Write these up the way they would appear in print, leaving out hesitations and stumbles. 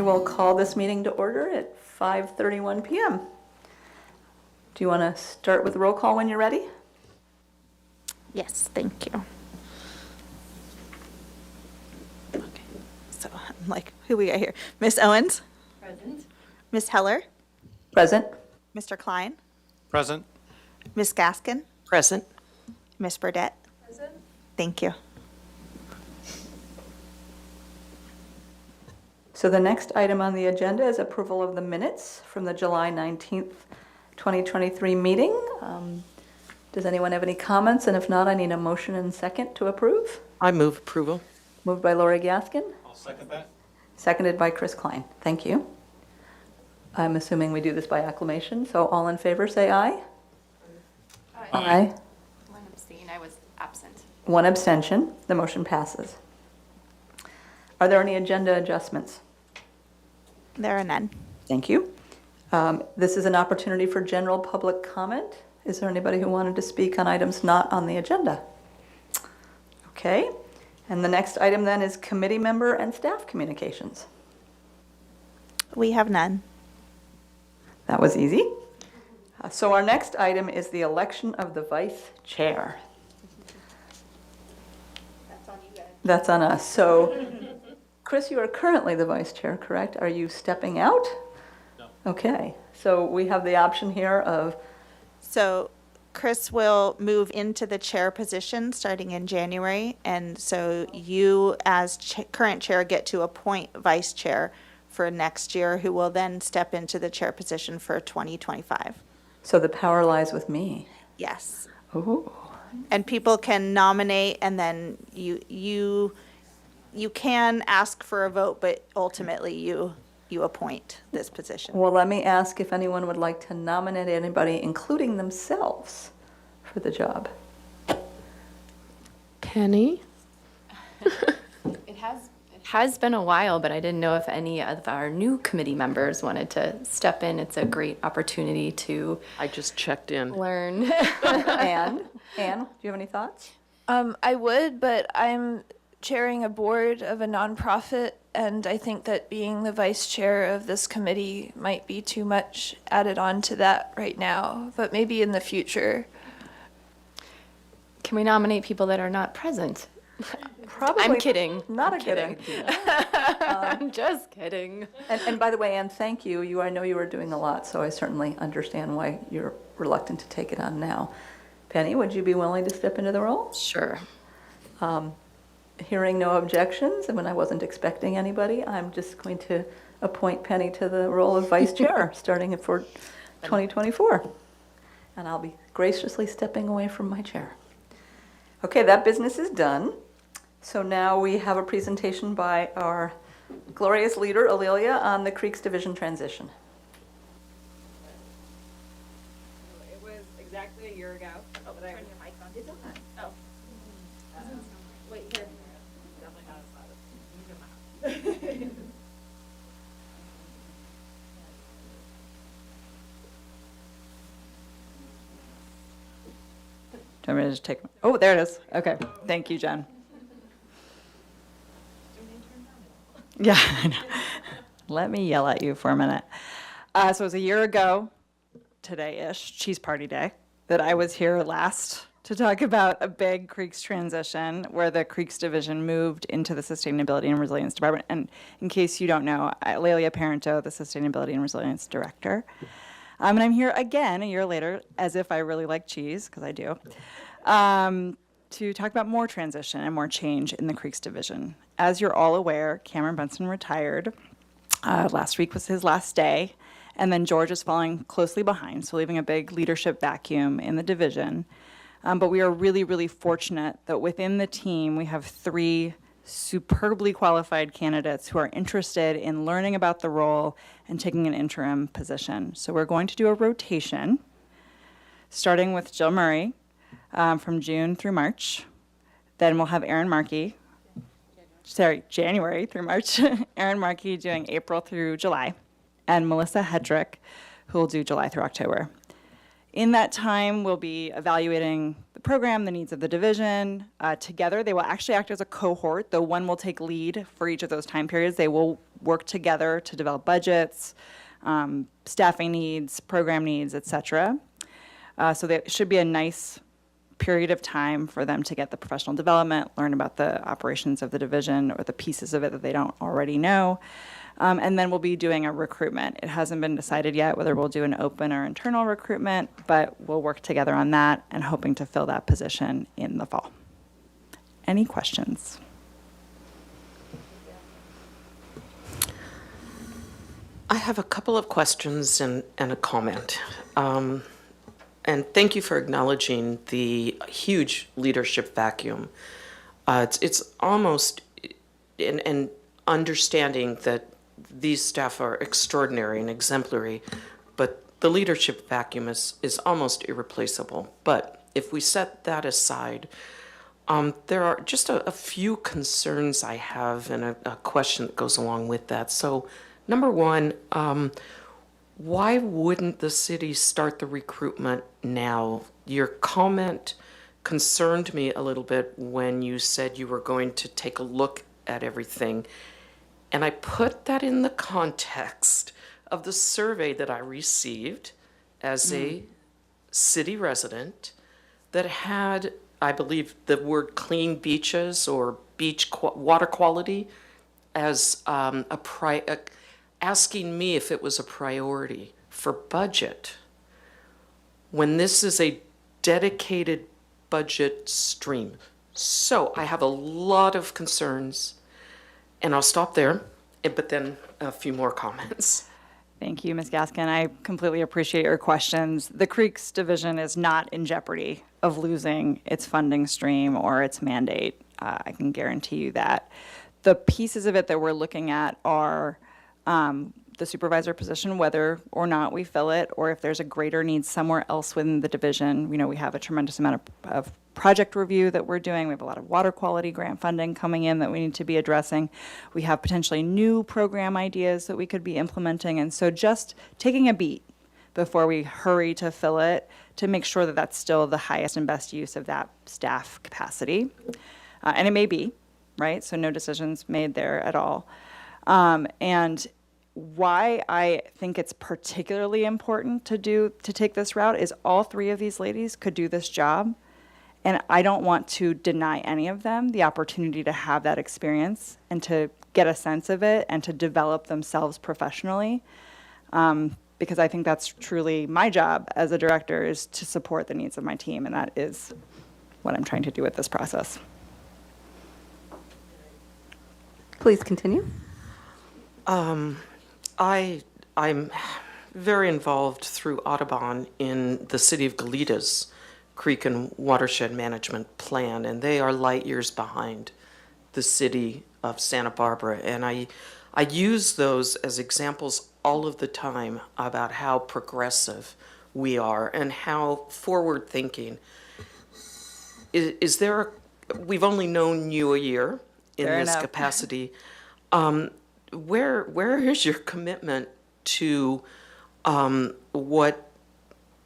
will call this meeting to order at 5:31 PM. Do you want to start with the roll call when you're ready? Yes, thank you. Okay, so who we got here? Miss Owens? Present. Miss Heller? Present. Mr. Klein? Present. Miss Gaskin? Present. Miss Burdette? Present. Thank you. So the next item on the agenda is approval of the minutes from the July 19th, 2023 meeting. Does anyone have any comments? And if not, I need a motion and second to approve. I move approval. Moved by Lori Gaskin, I'll second that. seconded by Chris Klein. Thank you. I'm assuming we do this by acclamation, so all in favor say aye. Aye. One abstain, I was absent. One abstention. The motion passes. Are there any agenda adjustments? There are none. Thank you. This is an opportunity for general public comment. Is there anybody who wanted to speak on items not on the agenda? Okay. And the next item then is committee member and staff communications. We have none. That was easy. So our next item is the election of the vice chair. That's on you guys. That's on us. So, Chris, you are currently the vice chair, correct? Are you stepping out? No. Okay. So we have the option here of, So Chris will move into the chair position starting in January. And so you, as current chair, get to appoint vice chair for next year, who will then step into the chair position for 2025. so the power lies with me. Yes. Ooh. And people can nominate, and then you can ask for a vote, but ultimately you appoint this position. Well, let me ask if anyone would like to nominate anybody, including themselves, for the job. Penny? It has been a while, but I didn't know if any of our new committee members wanted to step in. It's a great opportunity to I just checked in. learn. Anne, do you have any thoughts? I would, but I'm chairing a board of a nonprofit, and I think that being the vice chair of this committee might be too much added on to that right now, but maybe in the future. Can we nominate people that are not present? Probably I'm kidding. Not I'm a good kidding. idea. I'm just kidding. And by the way, Anne, thank you. I know you are doing a lot, so I certainly understand why you're reluctant to take it on now. Penny, would you be willing to step into the role? Sure. Hearing no objections, and when I wasn't expecting anybody, I'm just going to appoint Penny to the role of vice chair, starting for 2024. And I'll be graciously stepping away from my chair. Okay, that business is done. So now we have a presentation by our glorious leader, Alelia, on the Creeks Division transition. It was exactly a year ago. Oh, turn your mic on. It's on. Oh. Wait, here. Definitely not as loud. Use your mouth. Do you want me to just take, oh, there it is. Okay, thank you, Jen. Yeah, I know. Let me yell at you for a minute. So it was a year ago, today-ish, Cheese Party Day, that I was here last to talk about a big Creeks transition where the Creeks Division moved into the Sustainability and Resilience Department. And in case you don't know, Lelia Parento, the Sustainability and Resilience Director. And I'm here again a year later, as if I really like cheese, because I do, to talk about more transition and more change in the Creeks Division. As you're all aware, Cameron Benson retired. Last week was his last day, and then George is following closely behind, so leaving a big leadership vacuum in the division. But we are really, really fortunate that within the team, we have 3 superbly qualified candidates who are interested in learning about the role and taking an interim position. So we're going to do a rotation, starting with Jill Murray from June through March. Then we'll have January through March. Erin Markey doing April through July. And Melissa Hedrick, who will do July through October. In that time, we'll be evaluating the program, the needs of the division. Together, they will actually act as a cohort, though one will take lead for each of those time periods. They will work together to develop budgets, staffing needs, program needs, et cetera. So there should be a nice period of time for them to get the professional development, learn about the operations of the division or the pieces of it that they don't already know. And then we'll be doing a recruitment. It hasn't been decided yet whether we'll do an open or internal recruitment, but we'll work together on that and hoping to fill that position in the fall. Any questions? I have a couple of questions and a comment. And thank you for acknowledging the huge leadership vacuum. It's almost, and understanding that these staff are extraordinary and exemplary, but the leadership vacuum is almost irreplaceable. But if we set that aside, there are just a few concerns I have and a question that goes along with that. So, number one, why wouldn't the city start the recruitment now? Your comment concerned me a little bit when you said you were going to take a look at everything. And I put that in the context of the survey that I received as a city resident that had, I believe, the word clean beaches or water quality as asking me if it was a priority for budget when this is a dedicated budget stream. So I have a lot of concerns, and I'll stop there, but then a few more comments. Thank you, Ms. Gaskin. I completely appreciate your questions. The Creeks Division is not in jeopardy of losing its funding stream or its mandate. I can guarantee you that. The pieces of it that we're looking at are the supervisor position, whether or not we fill it, or if there's a greater need somewhere else within the division. You know, we have a tremendous amount of project review that we're doing. We have a lot of water quality grant funding coming in that we need to be addressing. We have potentially new program ideas that we could be implementing. And so just taking a beat before we hurry to fill it to make sure that that's still the highest and best use of that staff capacity. And it may be, right? So no decisions made there at all. And why I think it's particularly important to take this route is all three of these ladies could do this job, and I don't want to deny any of them the opportunity to have that experience and to get a sense of it and to develop themselves professionally, because I think that's truly my job as a director, is to support the needs of my team, and that is what I'm trying to do with this process. Please continue. I'm very involved through Audubon in the city of Goleta's Creek and Watershed Management Plan, and they are light years behind the city of Santa Barbara. And I use those as examples all of the time about how progressive we are and how forward-thinking. We've only known you a year in Fair this enough. capacity. Where is your commitment to what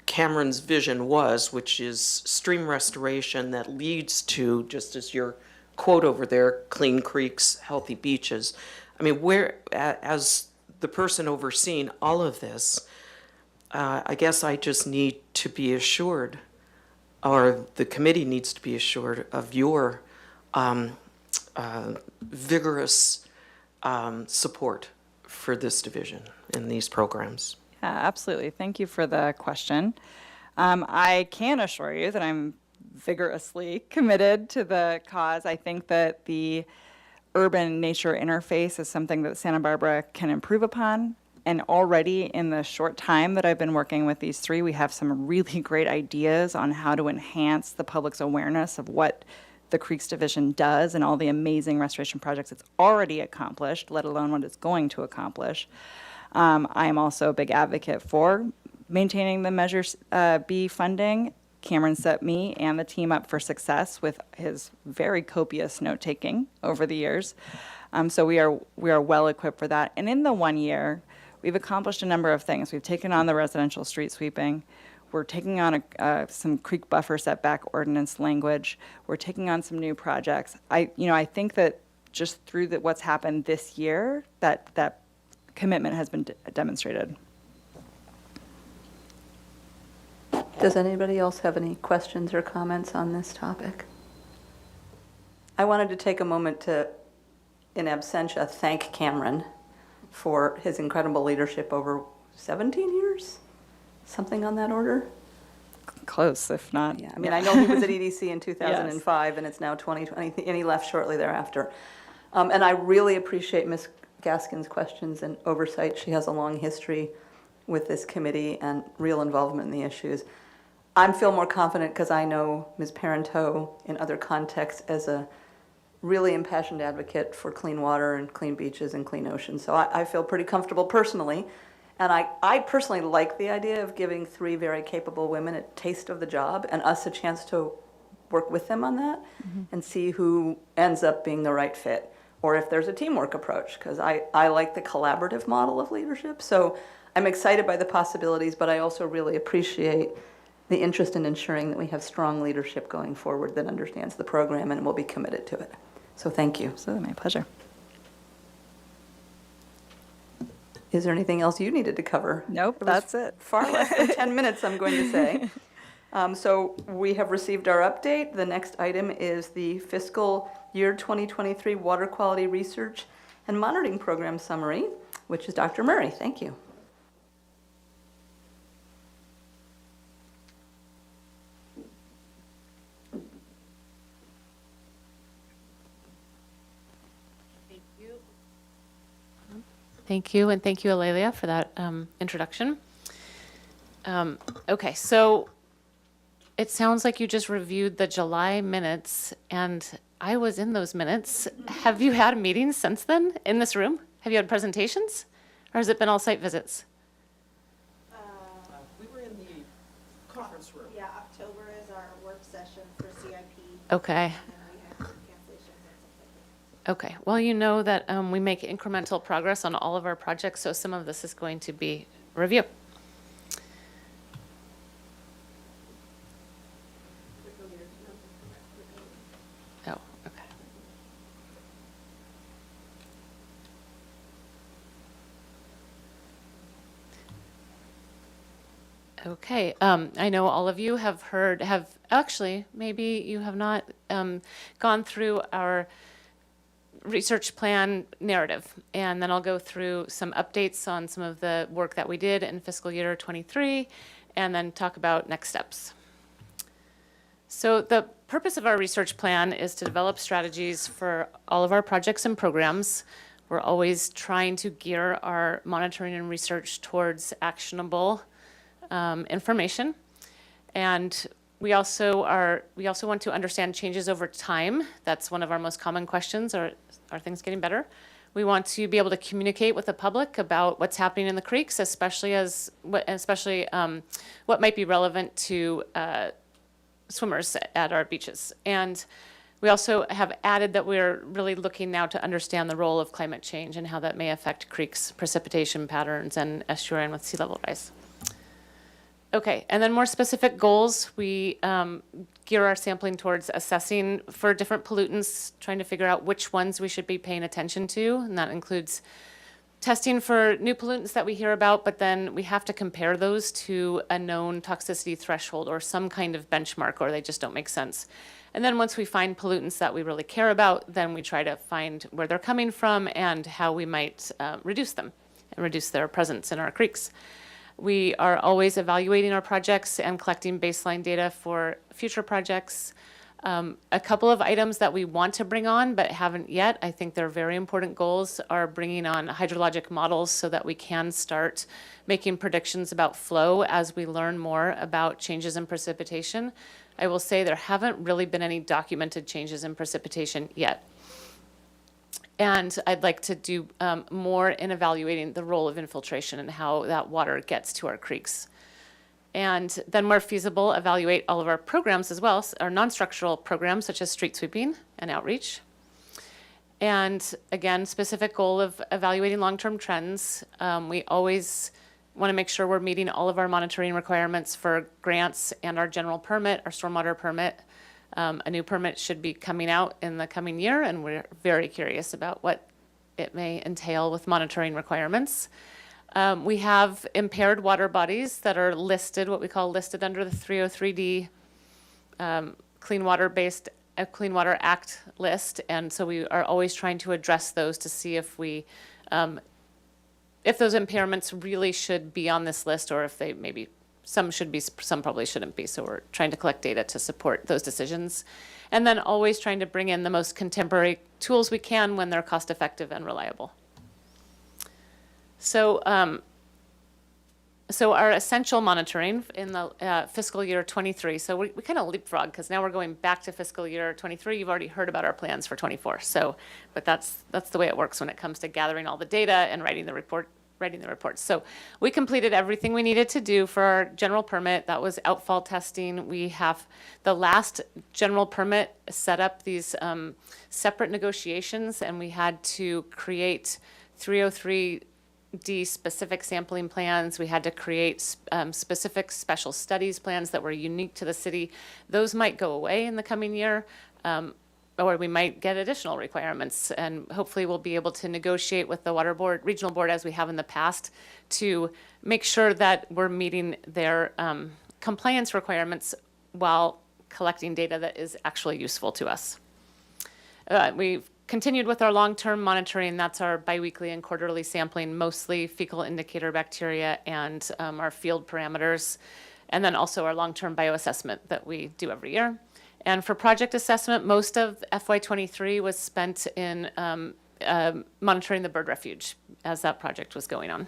Cameron's vision was, which is stream restoration that leads to, just as your quote over there, clean creeks, healthy beaches? I mean, as the person overseeing all of this, I guess I just need to be assured, or the committee needs to be assured of your vigorous support for this division and these programs. Yeah, absolutely. Thank you for the question. I can assure you that I'm vigorously committed to the cause. I think that the urban nature interface is something that Santa Barbara can improve upon. And already in the short time that I've been working with these three, we have some really great ideas on how to enhance the public's awareness of what the Creeks Division does and all the amazing restoration projects it's already accomplished, let alone what it's going to accomplish. I am also a big advocate for maintaining the Measure B funding. Cameron set me and the team up for success with his very copious note-taking over the years. So we are well equipped for that. And in the 1 year, we've accomplished a number of things. We've taken on the residential street sweeping. We're taking on some creek buffer setback ordinance language. We're taking on some new projects. I think that just through what's happened this year, that commitment has been demonstrated. Does anybody else have any questions or comments on this topic? I wanted to take a moment to, in absentia, thank Cameron for his incredible leadership over 17 years, something on that order. Close, if not. Yeah, I mean, I know he was at EDC in 2005, and it's now 2020, and he left shortly thereafter. And I really appreciate Ms. Gaskin's questions and oversight. She has a long history with this committee and real involvement in the issues. I feel more confident because I know Ms. Parenteau in other contexts as a really impassioned advocate for clean water and clean beaches and clean oceans. So I feel pretty comfortable personally. And I personally like the idea of giving 3 very capable women a taste of the job and us a chance to work with them on that and see who ends up being the right fit, or if there's a teamwork approach, because I like the collaborative model of leadership. So I'm excited by the possibilities, but I also really appreciate the interest in ensuring that we have strong leadership going forward that understands the program and will be committed to it. So thank you. Absolutely, my pleasure. Is there anything else you needed to cover? Nope, was that's it. Far less than 10 minutes, I'm going to say. So we have received our update. The next item is the fiscal year 2023 Water Quality Research and Monitoring Program Summary, which is Dr. Murray. Thank you. Thank you, and thank you, Alelia, for that introduction. Okay, so it sounds like you just reviewed the July minutes, and I was in those minutes. Have you had meetings since then in this room? Have you had presentations, or has it been all site visits? We were in the conference room. Yeah, October is our work session for CIP. Okay. And we have some cancellations and stuff like that. Okay, well, you know that we make incremental progress on all of our projects, so some of this is going to be review. Oh, okay. Okay, I know all of you have actually, maybe you have not gone through our research plan narrative, and then I'll go through some updates on some of the work that we did in fiscal year 23, and then talk about next steps. So the purpose of our research plan is to develop strategies for all of our projects and programs. We're always trying to gear our monitoring and research towards actionable information. And we also want to understand changes over time. That's one of our most common questions. Are things getting better? We want to be able to communicate with the public about what's happening in the creeks, especially what might be relevant to swimmers at our beaches. And we also have added that we're really looking now to understand the role of climate change and how that may affect creeks' precipitation patterns and estuarine with sea level rise. Okay, and then more specific goals, we gear our sampling towards assessing for different pollutants, trying to figure out which ones we should be paying attention to, and that includes testing for new pollutants that we hear about, but then we have to compare those to a known toxicity threshold or some kind of benchmark, or they just don't make sense. And then once we find pollutants that we really care about, then we try to find where they're coming from and how we might reduce them and reduce their presence in our creeks. We are always evaluating our projects and collecting baseline data for future projects. A couple of items that we want to bring on but haven't yet, I think they're very important goals, are bringing on hydrologic models so that we can start making predictions about flow as we learn more about changes in precipitation. I will say there haven't really been any documented changes in precipitation yet. And I'd like to do more in evaluating the role of infiltration and how that water gets to our creeks. And then where feasible, evaluate all of our programs as well, our non-structural programs such as street sweeping and outreach. And again, specific goal of evaluating long-term trends. We always want to make sure we're meeting all of our monitoring requirements for grants and our general permit, our stormwater permit. A new permit should be coming out in the coming year, and we're very curious about what it may entail with monitoring requirements. We have impaired water bodies that are listed, what we call listed under the 303D Clean Water Act list, and so we are always trying to address those to see if we, if those impairments really should be on this list, or if they maybe, some should be, some probably shouldn't be. So we're trying to collect data to support those decisions, and then always trying to bring in the most contemporary tools we can when they're cost effective and reliable. So, so our essential monitoring in the fiscal year 23, so we kind of leapfrog because now we're going back to fiscal year 23. You've already heard about our plans for 24. So, but that's the way it works when it comes to gathering all the data and writing the reports. So we completed everything we needed to do for our general permit. That was outfall testing. We have the last general permit set up these separate negotiations, and we had to create 303D specific sampling plans. We had to create specific special studies plans that were unique to the city. Those might go away in the coming year, or we might get additional requirements, and hopefully we'll be able to negotiate with the water board, regional board, as we have in the past, to make sure that we're meeting their compliance requirements while collecting data that is actually useful to us. We've continued with our long-term monitoring. That's our biweekly and quarterly sampling, mostly fecal indicator bacteria and our field parameters, and then also our long-term bioassessment that we do every year. And for project assessment, most of FY23 was spent in monitoring the bird refuge as that project was going on.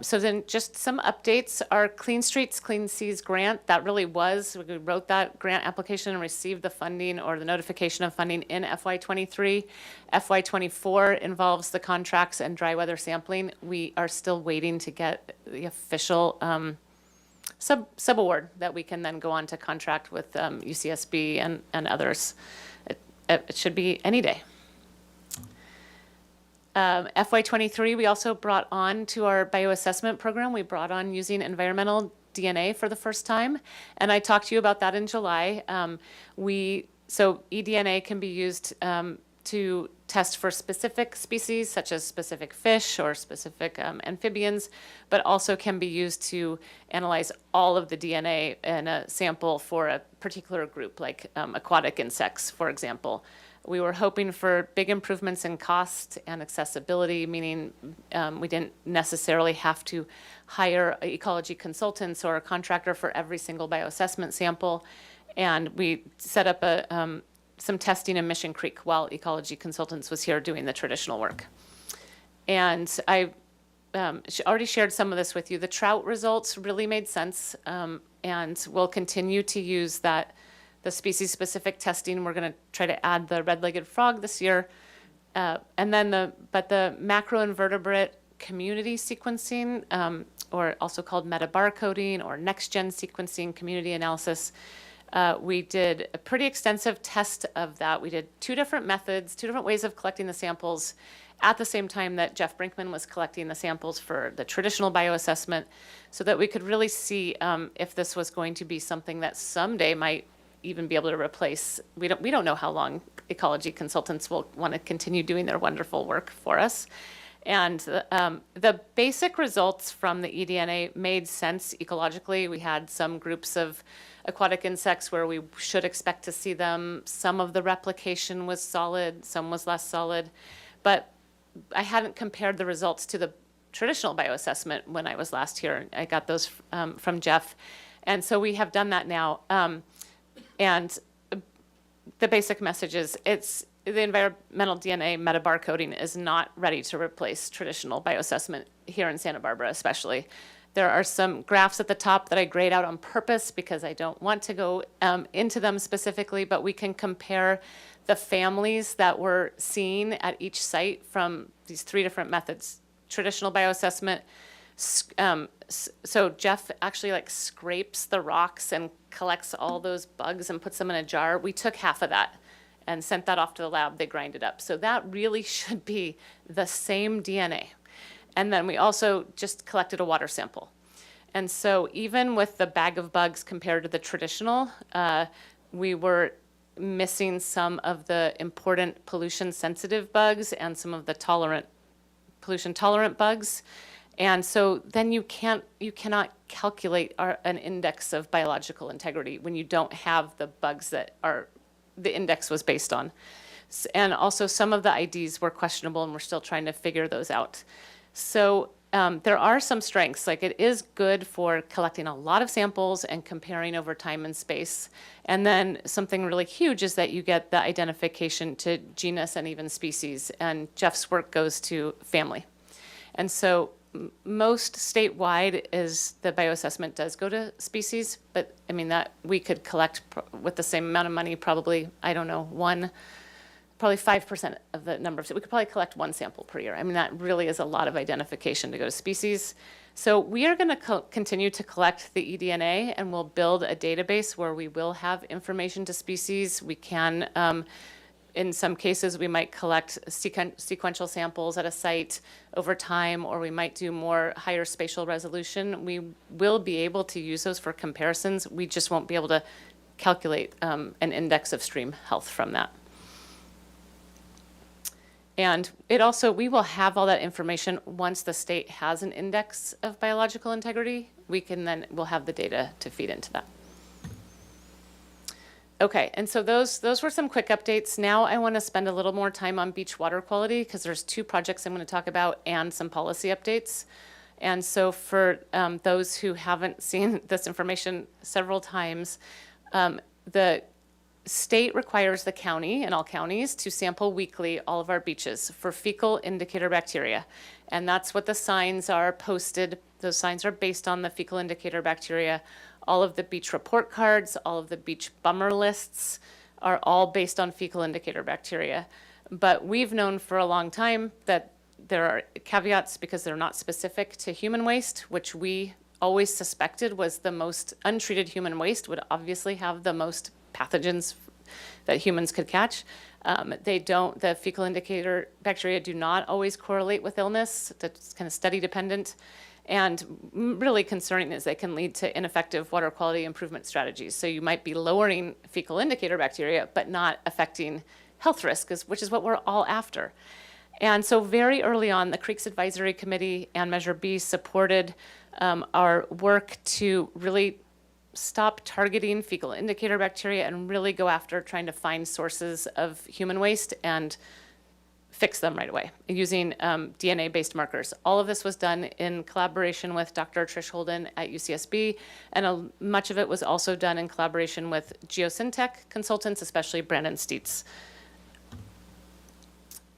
So then just some updates. Our Clean Streets, Clean Seas grant, that really was, we wrote that grant application and received the funding or the notification of funding in FY23. FY24 involves the contracts and dry weather sampling. We are still waiting to get the official sub-award that we can then go on to contract with UCSB and others. It should be any day. FY23, we also brought on to our bioassessment program, we brought on using environmental DNA for the first time. And I talked to you about that in July. So eDNA can be used to test for specific species, such as specific fish or specific amphibians, but also can be used to analyze all of the DNA in a sample for a particular group, like aquatic insects, for example. We were hoping for big improvements in cost and accessibility, meaning we didn't necessarily have to hire ecology consultants or a contractor for every single bioassessment sample. And we set up some testing in Mission Creek while Ecology Consultants was here doing the traditional work. And I already shared some of this with you. The trout results really made sense, and we'll continue to use that, the species-specific testing. We're going to try to add the red-legged frog this year. And then the macroinvertebrate community sequencing, or also called metabarcoding or next-gen sequencing community analysis, we did a pretty extensive test of that. We did 2 different methods, 2 different ways of collecting the samples at the same time that Jeff Brinkman was collecting the samples for the traditional bioassessment, so that we could really see if this was going to be something that someday might even be able to replace. We don't know how long ecology consultants will want to continue doing their wonderful work for us. And the basic results from the eDNA made sense ecologically. We had some groups of aquatic insects where we should expect to see them. Some of the replication was solid, some was less solid. But I hadn't compared the results to the traditional bioassessment when I was last here. I got those from Jeff. And so we have done that now. And the basic message is the environmental DNA metabarcoding is not ready to replace traditional bioassessment here in Santa Barbara, especially. There are some graphs at the top that I grayed out on purpose because I don't want to go into them specifically, but we can compare the families that we're seeing at each site from these 3 different methods. Traditional bioassessment, so Jeff actually scrapes the rocks and collects all those bugs and puts them in a jar. We took half of that and sent that off to the lab. They grind it up. So that really should be the same DNA. And then we also just collected a water sample. And so even with the bag of bugs compared to the traditional, we were missing some of the important pollution-sensitive bugs and some of the pollution-tolerant bugs. And so then you cannot calculate an index of biological integrity when you don't have the bugs that the index was based on. And also some of the IDs were questionable, and we're still trying to figure those out. So there are some strengths. Like, it is good for collecting a lot of samples and comparing over time and space. And then something really huge is that you get the identification to genus and even species. And Jeff's work goes to family. And so most statewide is the bioassessment does go to species, but I mean that we could collect with the same amount of money, probably, I don't know, probably 5% of the number of, we could probably collect one sample per year. I mean, that really is a lot of identification to go to species. So we are going to continue to collect the eDNA, and we'll build a database where we will have information to species. We can, in some cases, we might collect sequential samples at a site over time, or we might do more higher spatial resolution. We will be able to use those for comparisons. We just won't be able to calculate an index of stream health from that. And we will have all that information once the state has an index of biological integrity. We'll have the data to feed into that. Okay, and so those were some quick updates. Now I want to spend a little more time on beach water quality, because there's 2 projects I'm going to talk about and some policy updates. And so for those who haven't seen this information several times, the state requires the county and all counties to sample weekly all of our beaches for fecal indicator bacteria. And that's what the signs are posted. Those signs are based on the fecal indicator bacteria. All of the beach report cards, all of the beach bummer lists are all based on fecal indicator bacteria. But we've known for a long time that there are caveats because they're not specific to human waste, which we always suspected was the most untreated human waste would obviously have the most pathogens that humans could catch. The fecal indicator bacteria do not always correlate with illness. That's kind of study dependent. And really concerning is they can lead to ineffective water quality improvement strategies. So you might be lowering fecal indicator bacteria, but not affecting health risk, which is what we're all after. And so very early on, the Creeks Advisory Committee and Measure B supported our work to really stop targeting fecal indicator bacteria and really go after trying to find sources of human waste and fix them right away using DNA-based markers. All of this was done in collaboration with Dr. Trish Holden at UCSB, and much of it was also done in collaboration with Geosyntec consultants, especially Brandon Steets.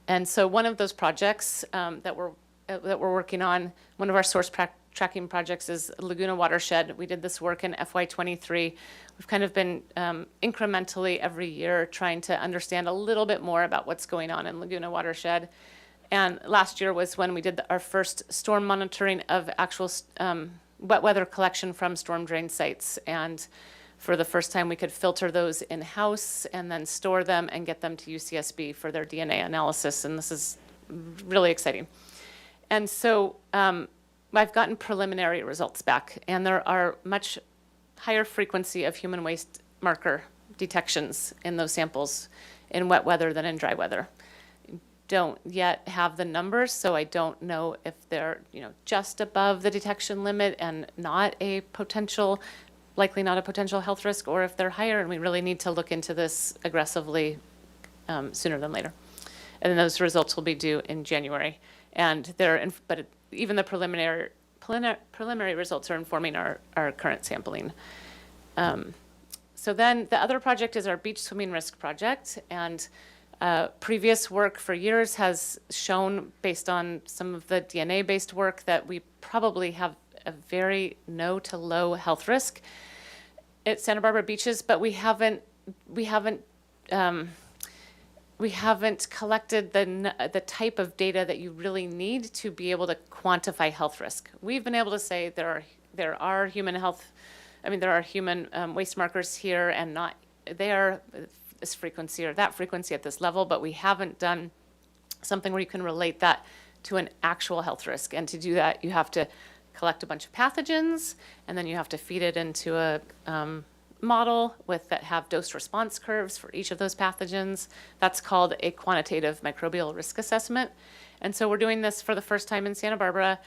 And so one of those projects that we're working on, one of our source tracking projects is Laguna Watershed. We did this work in FY23. We've kind of been incrementally every year trying to understand a little bit more about what's going on in Laguna Watershed. And last year was when we did our first storm monitoring of actual wet weather collection from storm drain sites. And for the first time, we could filter those in-house and then store them and get them to UCSB for their DNA analysis. And this is really exciting. And so I've gotten preliminary results back, and there are much higher frequency of human waste marker detections in those samples in wet weather than in dry weather. Don't yet have the numbers, so I don't know if they're just above the detection limit and likely not a potential health risk, or if they're higher, and we really need to look into this aggressively sooner than later. And then those results will be due in January. And even the preliminary results are informing our current sampling. So then the other project is our beach swimming risk project. And previous work for years has shown, based on some of the DNA-based work, that we probably have a very no to low health risk at Santa Barbara beaches, but we haven't collected the type of data that you really need to be able to quantify health risk. We've been able to say there are human waste markers here, and they are this frequency or that frequency at this level, but we haven't done something where you can relate that to an actual health risk. And to do that, you have to collect a bunch of pathogens, and then you have to feed it into a model that have dose response curves for each of those pathogens. That's called a quantitative microbial risk assessment. And so we're doing this for the first time in Santa Barbara.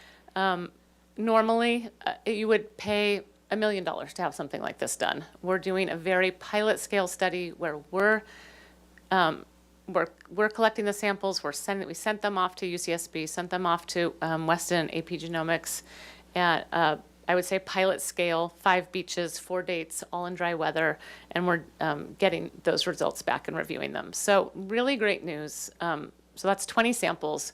Normally, you would pay $1 million to have something like this done. We're doing a very pilot scale study where we're collecting the samples. We sent them off to UCSB, sent them off to Weston AP Genomics, and I would say pilot scale, 5 beaches, 4 dates, all in dry weather, and we're getting those results back and reviewing them. So really great news. So that's 20 samples,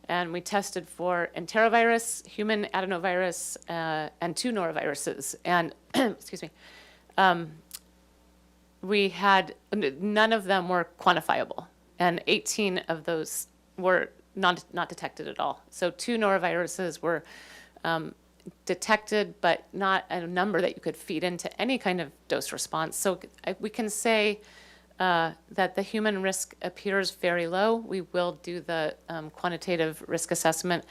and we tested for enterovirus, human adenovirus, and 2 noroviruses. And excuse me, we had none of them were quantifiable, and 18 of those were not detected at all. So 2 noroviruses were detected, but not a number that you could feed into any kind of dose response. So we can say that the human risk appears very low. We will do the quantitative risk assessment.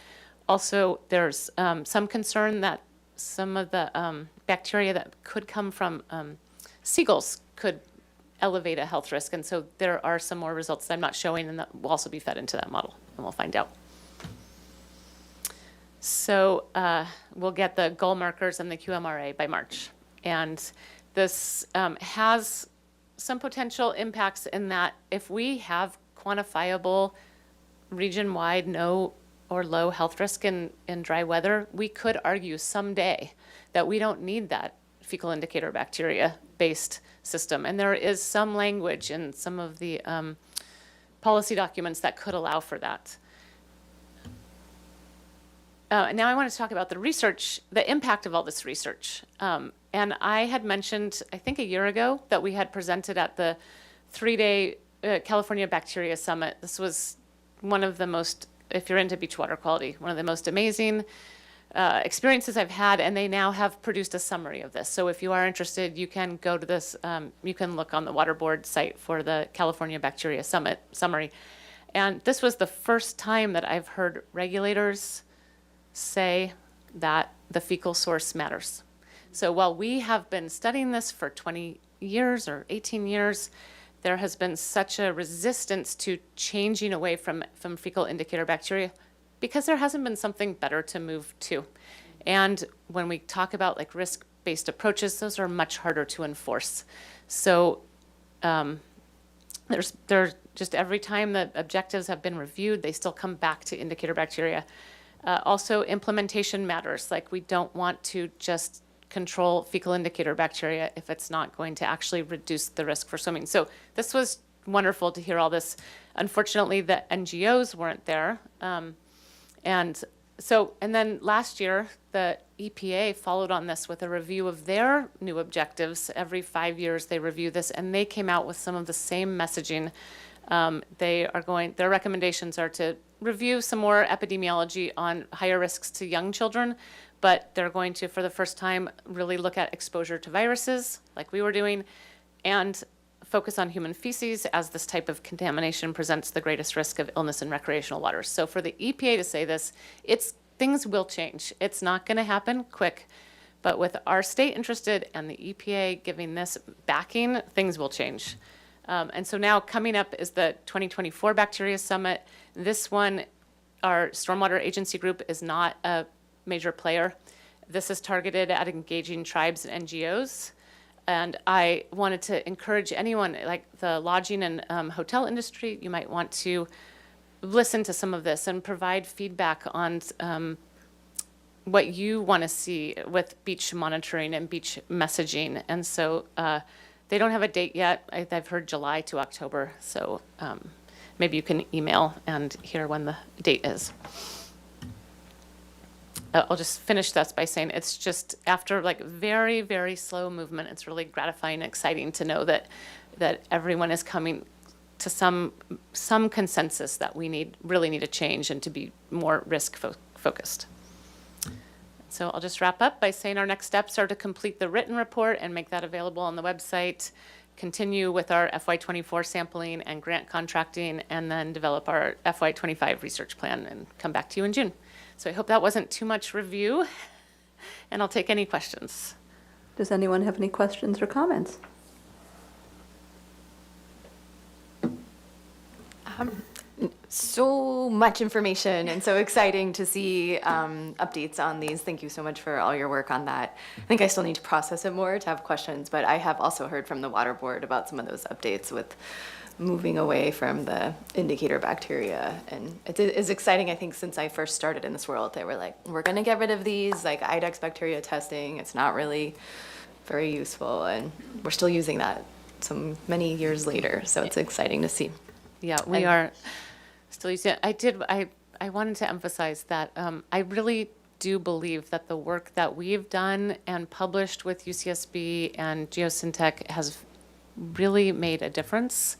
Also, there's some concern that some of the bacteria that could come from seagulls could elevate a health risk. And so there are some more results that I'm not showing, and that will also be fed into that model, and we'll find out. So we'll get the goal markers and the QMRA by March. And this has some potential impacts in that if we have quantifiable region-wide no or low health risk in dry weather, we could argue someday that we don't need that fecal indicator bacteria-based system. And there is some language in some of the policy documents that could allow for that. Now I want to talk about the research, the impact of all this research. And I had mentioned, I think a year ago, that we had presented at the 3-day California Bacteria Summit. This was one of the most, if you're into beach water quality, one of the most amazing experiences I've had, and they now have produced a summary of this. So if you are interested, you can go to this, you can look on the Water Board site for the California Bacteria Summit summary. And this was the first time that I've heard regulators say that the fecal source matters. So while we have been studying this for 20 years or 18 years, there has been such a resistance to changing away from fecal indicator bacteria because there hasn't been something better to move to. And when we talk about like risk-based approaches, those are much harder to enforce. So there's just every time that objectives have been reviewed, they still come back to indicator bacteria. Also, implementation matters. Like, we don't want to just control fecal indicator bacteria if it's not going to actually reduce the risk for swimming. So this was wonderful to hear all this. Unfortunately, the NGOs weren't there. And then last year, the EPA followed on this with a review of their new objectives. Every 5 years, they review this, and they came out with some of the same messaging. Their recommendations are to review some more epidemiology on higher risks to young children, but they're going to, for the first time, really look at exposure to viruses, like we were doing, and focus on human feces, as this type of contamination presents the greatest risk of illness in recreational waters. So for the EPA to say this, things will change. It's not going to happen quick, but with our state interested and the EPA giving this backing, things will change. And so now coming up is the 2024 Bacteria Summit. This one, our Stormwater Agency group is not a major player. This is targeted at engaging tribes and NGOs. And I wanted to encourage anyone, like the lodging and hotel industry, you might want to listen to some of this and provide feedback on what you want to see with beach monitoring and beach messaging. And so they don't have a date yet. I've heard July to October. So maybe you can email and hear when the date is. I'll just finish this by saying it's just after like very, very slow movement, it's really gratifying and exciting to know that everyone is coming to some consensus that we really need a change and to be more risk focused. So I'll just wrap up by saying our next steps are to complete the written report and make that available on the website, continue with our FY24 sampling and grant contracting, and then develop our FY25 research plan and come back to you in June. So I hope that wasn't too much review. and I'll take any questions. Does anyone have any questions or comments? So much information and so exciting to see updates on these. Thank you so much for all your work on that. I think I still need to process it more to have questions, but I have also heard from the water board about some of those updates with moving away from the indicator bacteria. And it is exciting, I think, since I first started in this world. They were like, we're going to get rid of these, like IDEX bacteria testing. It's not really very useful. And we're still using that so many years later. So it's exciting to see. Yeah, we And- are still using it. I wanted to emphasize that I really do believe that the work that we've done and published with UCSB and Geosyntec has really made a difference.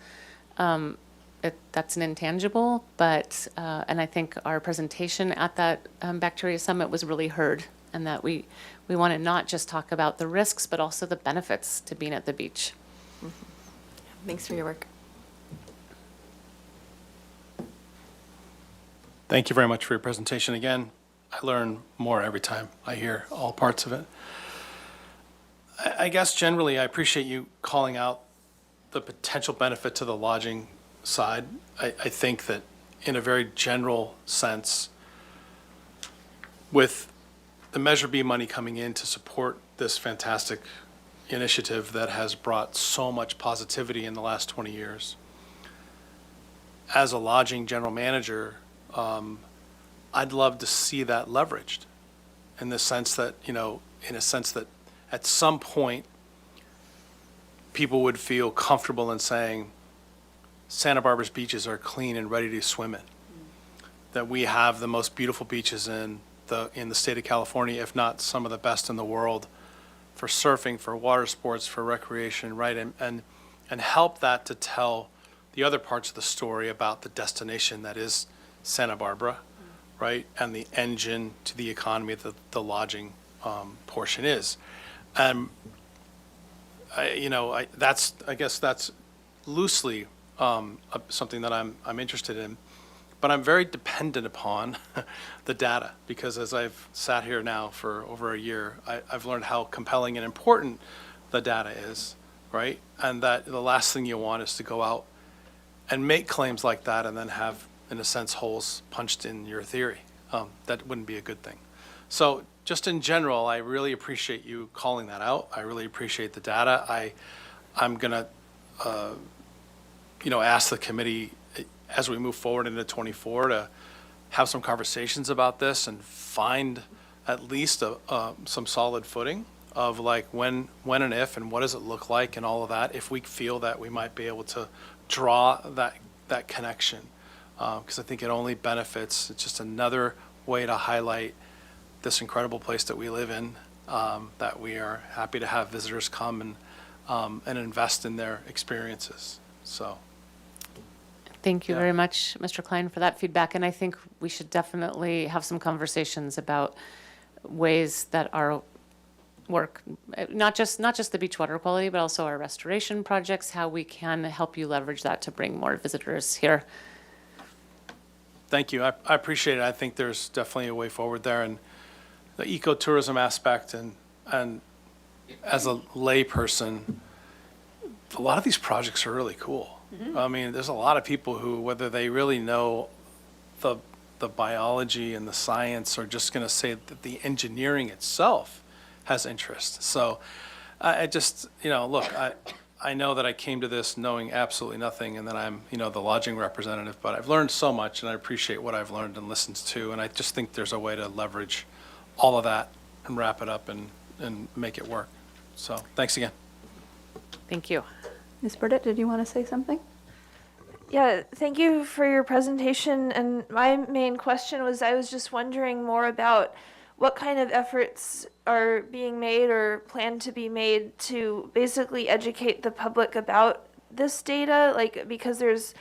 That's an intangible, but, and I think our presentation at that Bacteria Summit was really heard, and that we want to not just talk about the risks, but also the benefits to being at the beach. Thanks for your work. Thank you very much for your presentation. Again, I learn more every time I hear all parts of it. I guess generally, I appreciate you calling out the potential benefit to the lodging side. I think that in a very general sense, with the Measure B money coming in to support this fantastic initiative that has brought so much positivity in the last 20 years, as a lodging general manager, I'd love to see that leveraged in the sense that, in a sense that at some point, people would feel comfortable in saying Santa Barbara's beaches are clean and ready to swim in. That we have the most beautiful beaches in the state of California, if not some of the best in the world, for surfing, for water sports, for recreation, right? And help that to tell the other parts of the story about the destination that is Santa Barbara, right? And the engine to the economy that the lodging portion is. I guess that's loosely something that I'm interested in, but I'm very dependent upon the data, because as I've sat here now for over a year, I've learned how compelling and important the data is, right? And that the last thing you want is to go out and make claims like that and then have, in a sense, holes punched in your theory. That wouldn't be a good thing. So just in general, I really appreciate you calling that out. I really appreciate the data. I'm going to, ask the committee as we move forward into 24 to have some conversations about this and find at least some solid footing of like when and if and what does it look like and all of that, if we feel that we might be able to draw that connection. Because I think it only benefits. It's just another way to highlight this incredible place that we live in, that we are happy to have visitors come and invest in their experiences. So, Thank you Yeah. very much, Mr. Klein, for that feedback. And I think we should definitely have some conversations about ways that our work, not just the beach water quality, but also our restoration projects, how we can help you leverage that to bring more visitors here. thank you. I appreciate it. I think there's definitely a way forward there, and the ecotourism aspect, and as a layperson, a lot of these projects are really cool. I mean, there's a lot of people who, whether they really know the biology and the science, are just going to say that the engineering itself has interest. So I just, look, I know that I came to this knowing absolutely nothing, and that I'm, the lodging representative, but I've learned so much, and I appreciate what I've learned and listened to, and I just think there's a way to leverage all of that and wrap it up and make it work. So thanks again. Thank you. Ms. Burdett, did you want to say something? Yeah, thank you for your presentation. And my main question was, I was just wondering more about what kind of efforts are being made or plan to be made to basically educate the public about this data, because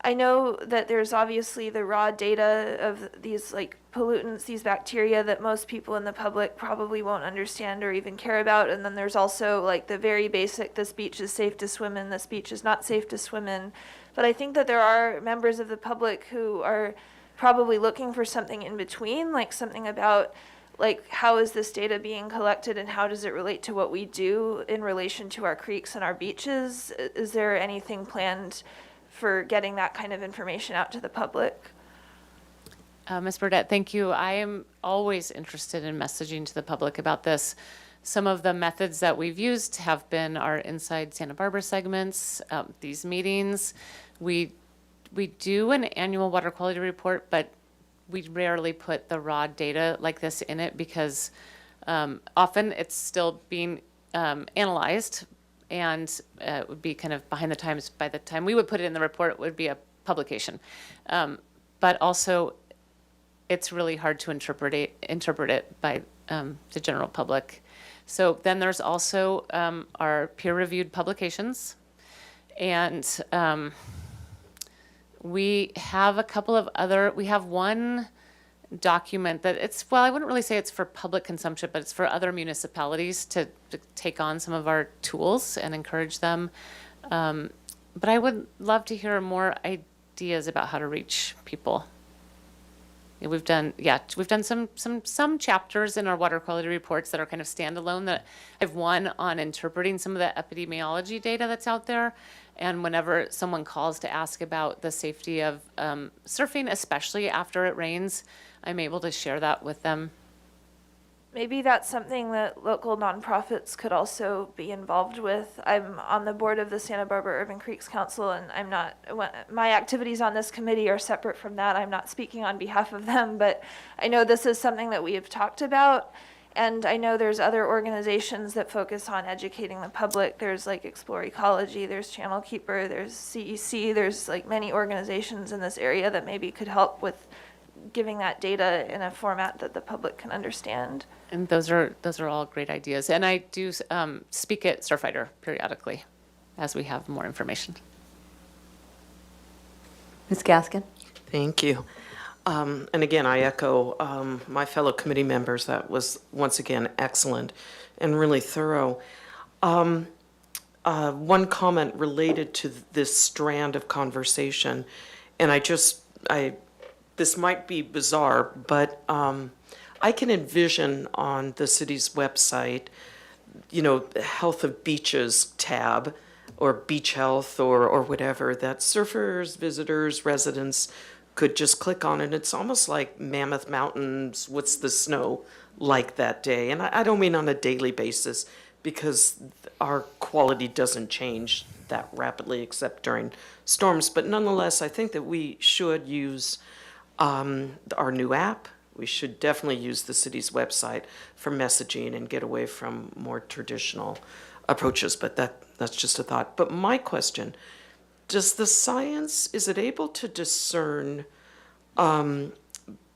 I know that there's obviously the raw data of these pollutants, these bacteria that most people in the public probably won't understand or even care about. And then there's also the very basic, this beach is safe to swim in, this beach is not safe to swim in. But I think that there are members of the public who are probably looking for something in between, like something about like, how is this data being collected and how does it relate to what we do in relation to our creeks and our beaches? Is there anything planned for getting that kind of information out to the public? Ms. Burdette, thank you. I am always interested in messaging to the public about this. Some of the methods that we've used have been our Inside Santa Barbara segments, these meetings. We do an annual water quality report, but we rarely put the raw data like this in it because often it's still being analyzed and it would be kind of behind the times. By the time we would put it in the report, it would be a publication. But also, it's really hard to interpret it by the general public. So then there's also our peer-reviewed publications. And we have a couple of we have one document that I wouldn't really say it's for public consumption, but it's for other municipalities to take on some of our tools and encourage them. But I would love to hear more ideas about how to reach people. We've done some chapters in our water quality reports that are kind of standalone. That I've one on interpreting some of the epidemiology data that's out there. And whenever someone calls to ask about the safety of surfing, especially after it rains, I'm able to share that with them. Maybe that's something that local nonprofits could also be involved with. I'm on the board of the Santa Barbara Urban Creeks Council, and my activities on this committee are separate from that. I'm not speaking on behalf of them, but I know this is something that we have talked about. And I know there's other organizations that focus on educating the public. There's like Explore Ecology, there's Channel Keeper, there's CEC, there's like many organizations in this area that maybe could help with giving that data in a format that the public can understand. And those are all great ideas. And I do speak at Surfrider periodically as we have more information. Ms. Gaskin? Thank you. And again, I echo my fellow committee members. That was, once again, excellent and really thorough. One comment related to this strand of conversation, and this might be bizarre, but I can envision on the city's website, health of beaches tab, or beach health, or whatever, that surfers, visitors, residents could just click on it. It's almost like Mammoth Mountains, what's the snow like that day? And I don't mean on a daily basis, because our quality doesn't change that rapidly except during storms. But nonetheless, I think that we should use our new app. We should definitely use the city's website for messaging and get away from more traditional approaches. But that's just a thought. But my question, does the science, is it able to discern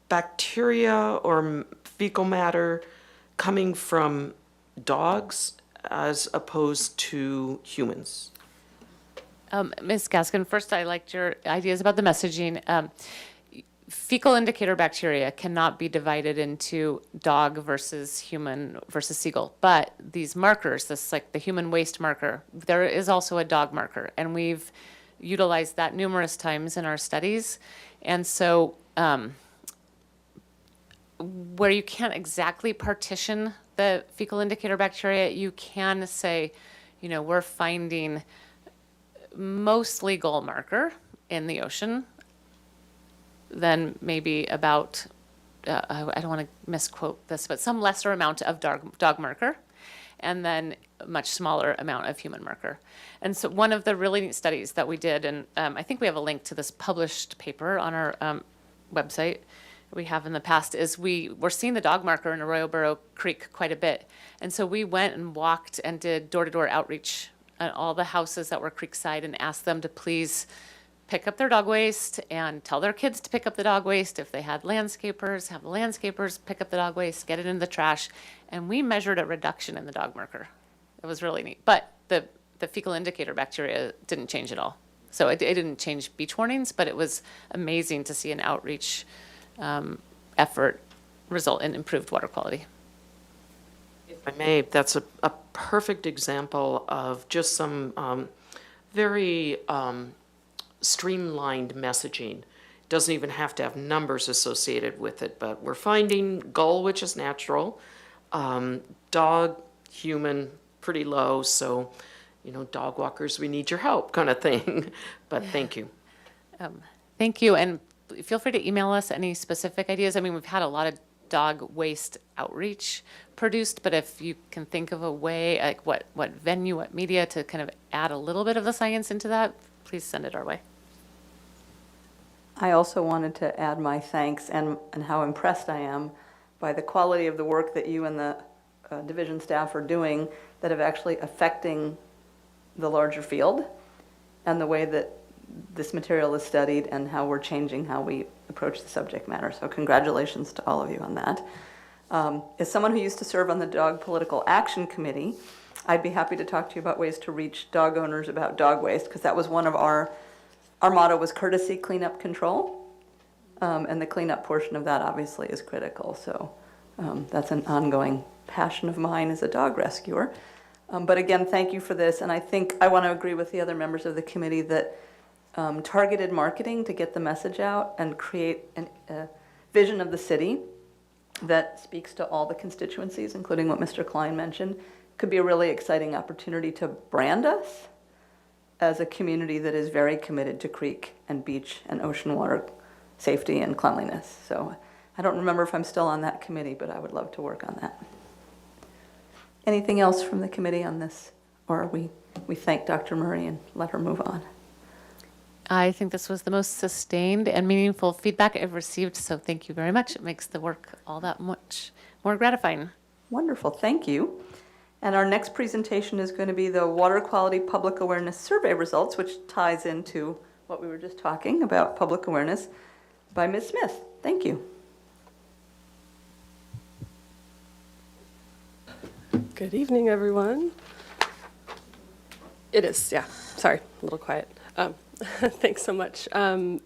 bacteria or fecal matter coming from dogs as opposed to humans? Ms. Gaskin, first, I liked your ideas about the messaging. Fecal indicator bacteria cannot be divided into dog versus human versus seagull. But these markers, this like the human waste marker, there is also a dog marker. And we've utilized that numerous times in our studies. And so where you can't exactly partition the fecal indicator bacteria, you can say, we're finding mostly gull marker in the ocean, then maybe about, I don't want to misquote this, but some lesser amount of dog marker, and then a much smaller amount of human marker. And so one of the really neat studies that we did, and I think we have a link to this published paper on our website we have in the past, is we were seeing the dog marker in Arroyo Burro Creek quite a bit. And so we went and walked and did door-to-door outreach at all the houses that were creekside and asked them to please pick up their dog waste and tell their kids to pick up the dog waste. If they had landscapers, have the landscapers pick up the dog waste, get it in the trash. And we measured a reduction in the dog marker. It was really neat. But the fecal indicator bacteria didn't change at all. So it didn't change beach warnings, but it was amazing to see an outreach effort result in improved water quality. If I may, that's a perfect example of just some very streamlined messaging doesn't even have to have numbers associated with it, but we're finding gull, which is natural, dog, human, pretty low, so, you know, dog walkers, we need your help kind of thing. But thank you. Thank you, and feel free to email us any specific ideas. I mean, we've had a lot of dog waste outreach produced, but if you can think of a way, like what venue, what media, to kind of add a little bit of the science into that, please send it our way. I also wanted to add my thanks and how impressed I am by the quality of the work that you and the division staff are doing that are actually affecting the larger field, and the way that this material is studied and how we're changing how we approach the subject matter. So congratulations to all of you on that. As someone who used to serve on the Dog Political Action Committee, I'd be happy to talk to you about ways to reach dog owners about dog waste, because that was one of our motto was courtesy, cleanup, control. And the cleanup portion of that obviously is critical. So that's an ongoing passion of mine as a dog rescuer. But again, thank you for this. And I think I want to agree with the other members of the committee that targeted marketing to get the message out and create a vision of the city that speaks to all the constituencies, including what Mr. Klein mentioned, could be a really exciting opportunity to brand us as a community that is very committed to creek and beach and ocean water safety and cleanliness. So I don't remember if I'm still on that committee, but I would love to work on that. Anything else from the committee on this? Or we thank Dr. Murray and let her move on? I think this was the most sustained and meaningful feedback I've received, so thank you very much. It makes the work all that much more gratifying. Wonderful, thank you. And our next presentation is going to be the Water Quality Public Awareness Survey results, which ties into what we were just talking about, public awareness, by Ms. Smith. Thank you. Good evening, everyone. It is, yeah. Sorry, a little quiet. Thanks so much.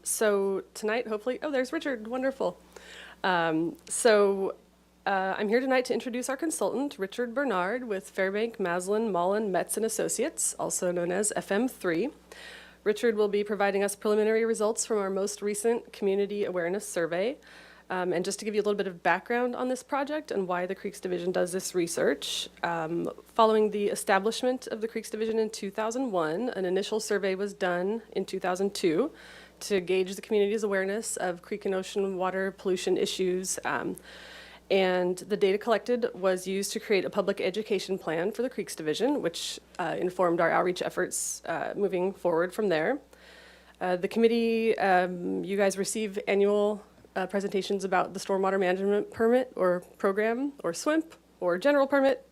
So tonight, hopefully, oh, there's Richard. Wonderful. I'm here tonight to introduce our consultant, Richard Bernard, with Fairbank, Maslin, Mullen, Metz & Associates, also known as FM3. Richard will be providing us preliminary results from our most recent community awareness survey. And just to give you a little bit of background on this project and why the Creeks Division does this research, following the establishment of the Creeks Division in 2001, an initial survey was done in 2002 to gauge the community's awareness of creek and ocean water pollution issues. And the data collected was used to create a public education plan for the Creeks Division, which informed our outreach efforts moving forward from there. The committee, you guys receive annual presentations about the Stormwater Management Permit or Program, or SWIMP, or General Permit.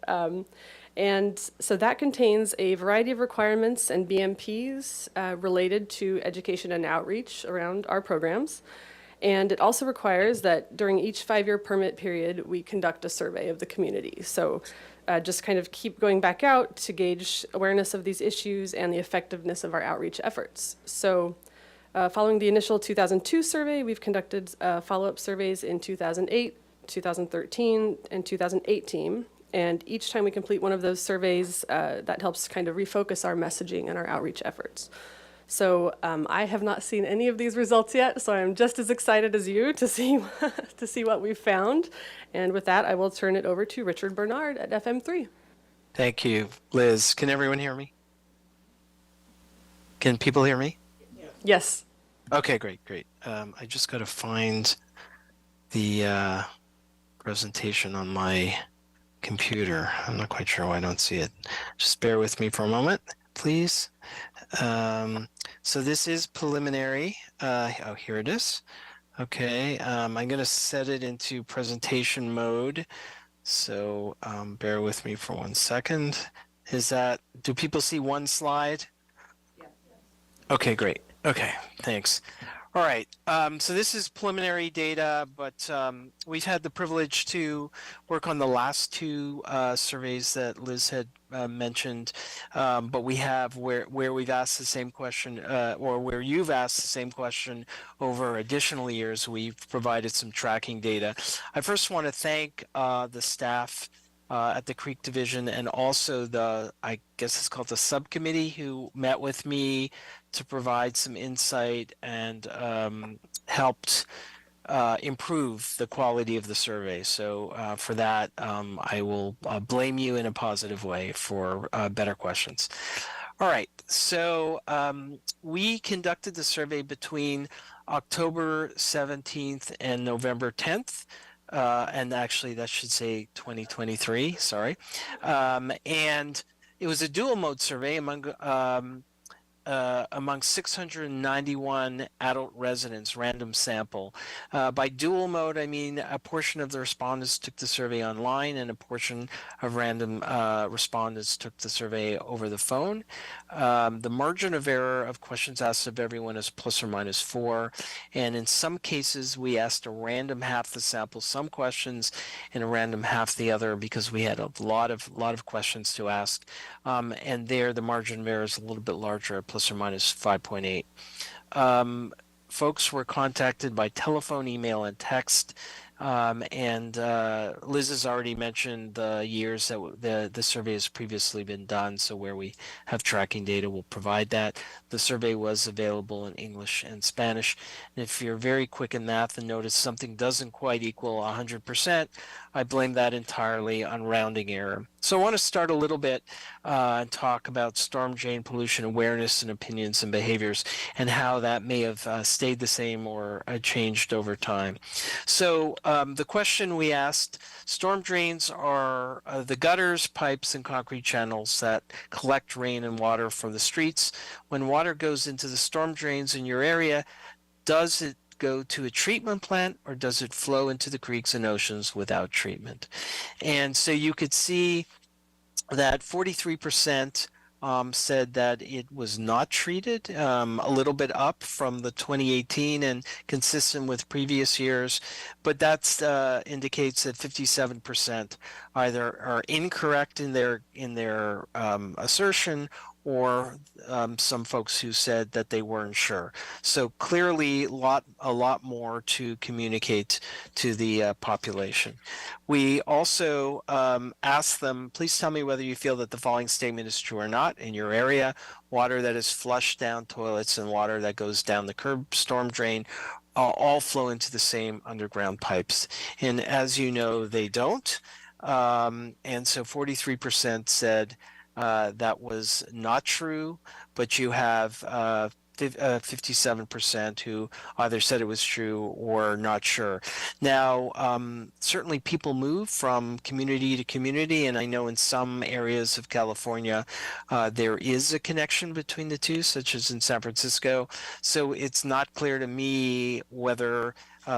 And so that contains a variety of requirements and BMPs related to education and outreach around our programs. And it also requires that during each 5-year permit period, we conduct a survey of the community. So just kind of keep going back out to gauge awareness of these issues and the effectiveness of our outreach efforts. So following the initial 2002 survey, we've conducted follow-up surveys in 2008, 2013, and 2018. And each time we complete one of those surveys, that helps kind of refocus our messaging and our outreach efforts. So I have not seen any of these results yet, so I'm just as excited as you to see to see what we've found. And with that, I will turn it over to Richard Bernard at FM3. Thank you, Liz. Can everyone hear me? Can people hear me? Yes. Okay, great. I just got to find the presentation on my computer. I'm not quite sure why I don't see it. Just bear with me for a moment, please. So this is preliminary. Oh, here it is. Okay, I'm going to set it into presentation mode. So bear with me for 1 second. Do people see one slide? Yeah. Okay, great. Okay, thanks. All right, so this is preliminary data, but we've had the privilege to work on the last 2 surveys that Liz had mentioned, but we have where we've asked the same question, or where you've asked the same question over additional years, we've provided some tracking data. I first want to thank the staff at the Creek Division, and also I guess it's called the subcommittee, who met with me to provide some insight and helped improve the quality of the survey. So for that, I will blame you in a positive way for better questions. All right, so we conducted the survey between October 17th and November 10th. And actually, that should say 2023, sorry. And it was a dual mode survey among 691 adult residents, random sample. By dual mode, I mean a portion of the respondents took the survey online and a portion of random respondents took the survey over the phone. The margin of error of questions asked of everyone is plus or minus 4. And in some cases, we asked a random half the sample some questions and a random half the other because we had a lot of questions to ask. And there, the margin of error is a little bit larger at plus or minus 5.8. Folks were contacted by telephone, email, and text. And Liz has already mentioned the years that the survey has previously been done. So where we have tracking data, we'll provide that. The survey was available in English and Spanish. And if you're very quick in math and notice something doesn't quite equal 100%, I blame that entirely on rounding error. So I want to start a little bit and talk about storm drain pollution awareness and opinions and behaviors and how that may have stayed the same or changed over time. So the question we asked, storm drains are the gutters, pipes, and concrete channels that collect rain and water from the streets. When water goes into the storm drains in your area, does it go to a treatment plant or does it flow into the creeks and oceans without treatment? And so you could see that 43% said that it was not treated, a little bit up from the 2018 and consistent with previous years, but that indicates that 57% either are incorrect in their assertion, or some folks who said that they weren't sure. So clearly a lot more to communicate to the population. We also asked them, please tell me whether you feel that the following statement is true or not in your area. Water that is flushed down toilets and water that goes down the curb storm drain all flow into the same underground pipes. And as you know, they don't. And so 43% said that was not true, but you have 57% who either said it was true or not sure. Now, certainly people move from community to community, and I know in some areas of California there is a connection between the two, such as in San Francisco. So it's not clear to me whether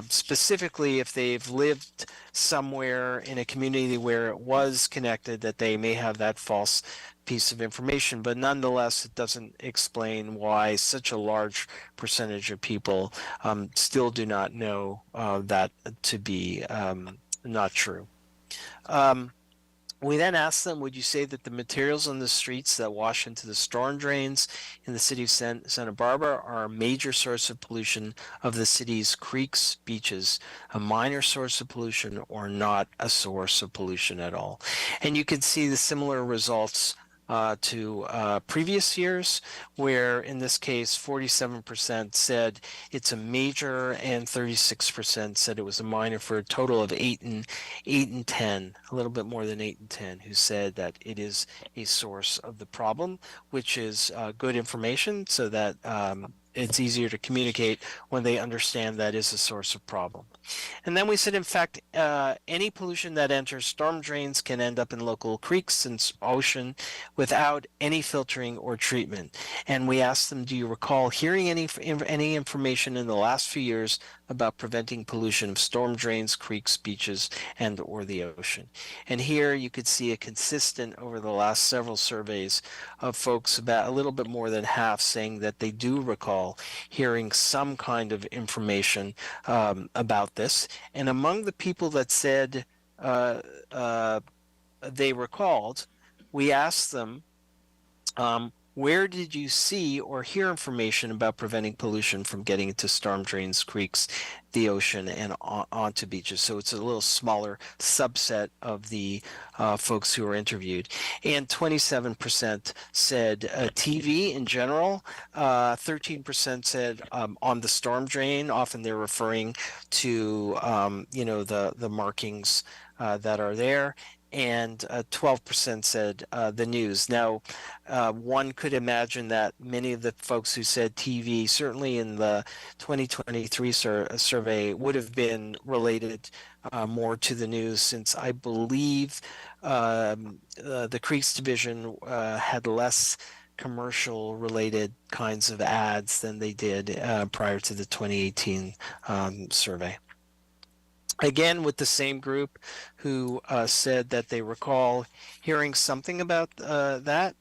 specifically if they've lived somewhere in a community where it was connected, that they may have that false piece of information, but nonetheless, it doesn't explain why such a large percentage of people still do not know that to be not true. We then asked them, would you say that the materials on the streets that wash into the storm drains in the city of Santa Barbara are a major source of pollution of the city's creeks, beaches, a minor source of pollution, or not a source of pollution at all? And you can see the similar results to previous years, where in this case 47% said it's a major and 36% said it was a minor, for a total of 8 and 10, a little bit more than 8 and 10, who said that it is a source of the problem, which is good information, so that it's easier to communicate when they understand that is a source of problem. And then we said, in fact, any pollution that enters storm drains can end up in local creeks and ocean without any filtering or treatment. And we asked them, do you recall hearing any information in the last few years about preventing pollution of storm drains, creeks, beaches, and or the ocean? And here you could see a consistent over the last several surveys of folks, about a little bit more than half, saying that they do recall hearing some kind of information about this. And among the people that said they recalled, we asked them, where did you see or hear information about preventing pollution from getting into storm drains, creeks, the ocean, and onto beaches? So it's a little smaller subset of the folks who were interviewed. And 27% said TV in general. 13% said on the storm drain. Often they're referring to the markings that are there. And 12% said the news. Now, one could imagine that many of the folks who said TV, certainly in the 2023 survey, would have been related more to the news, since I believe the Creeks Division had less commercial related kinds of ads than they did prior to the 2018 survey. Again, with the same group who said that they recall hearing something about that.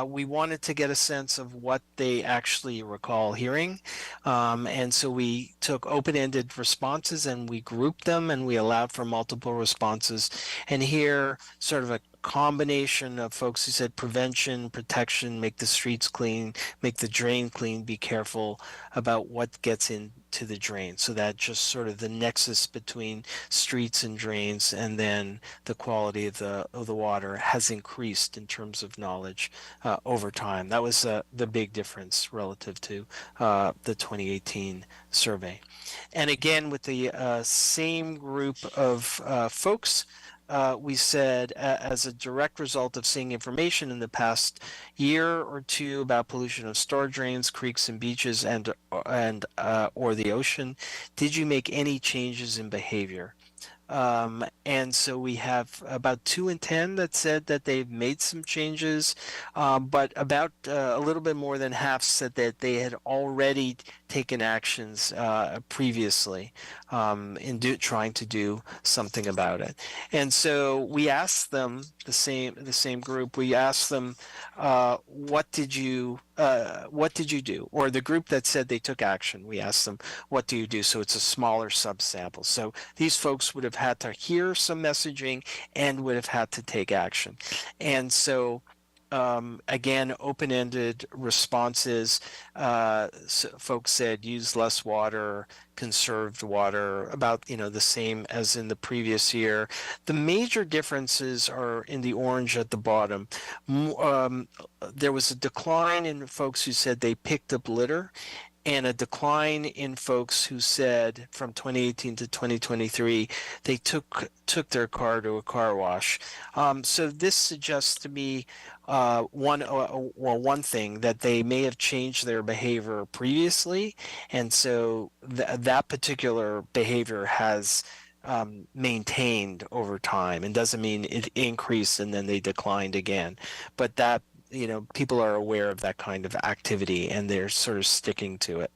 We wanted to get a sense of what they actually recall hearing. And so we took open-ended responses and we grouped them and we allowed for multiple responses. And here, sort of a combination of folks who said prevention, protection, make the streets clean, make the drain clean, be careful about what gets into the drain. So that just sort of the nexus between streets and drains, and then the quality of the water has increased in terms of knowledge over time. That was the big difference relative to the 2018 survey. And again, with the same group of folks, we said, as a direct result of seeing information in the past year or two about pollution of storm drains, creeks, and beaches, and or the ocean, did you make any changes in behavior? And so we have about 2 in 10 that said that they've made some changes, but about a little bit more than half said that they had already taken actions previously in trying to do something about it. And so we asked them, the same group, we asked them, what did you do? Or the group that said they took action, we asked them, what do you do? So it's a smaller subsample. So these folks would have had to hear some messaging and would have had to take action. And so again, open-ended responses. So folks said use less water, conserved water, about the same as in the previous year. The major differences are in the orange at the bottom. There was a decline in folks who said they picked up litter, and a decline in folks who said from 2018 to 2023 they took their car to a car wash. So this suggests to me one thing, that they may have changed their behavior previously, and so that particular behavior has maintained over time, and doesn't mean it increased and then they declined again, but that people are aware of that kind of activity and they're sort of sticking to it.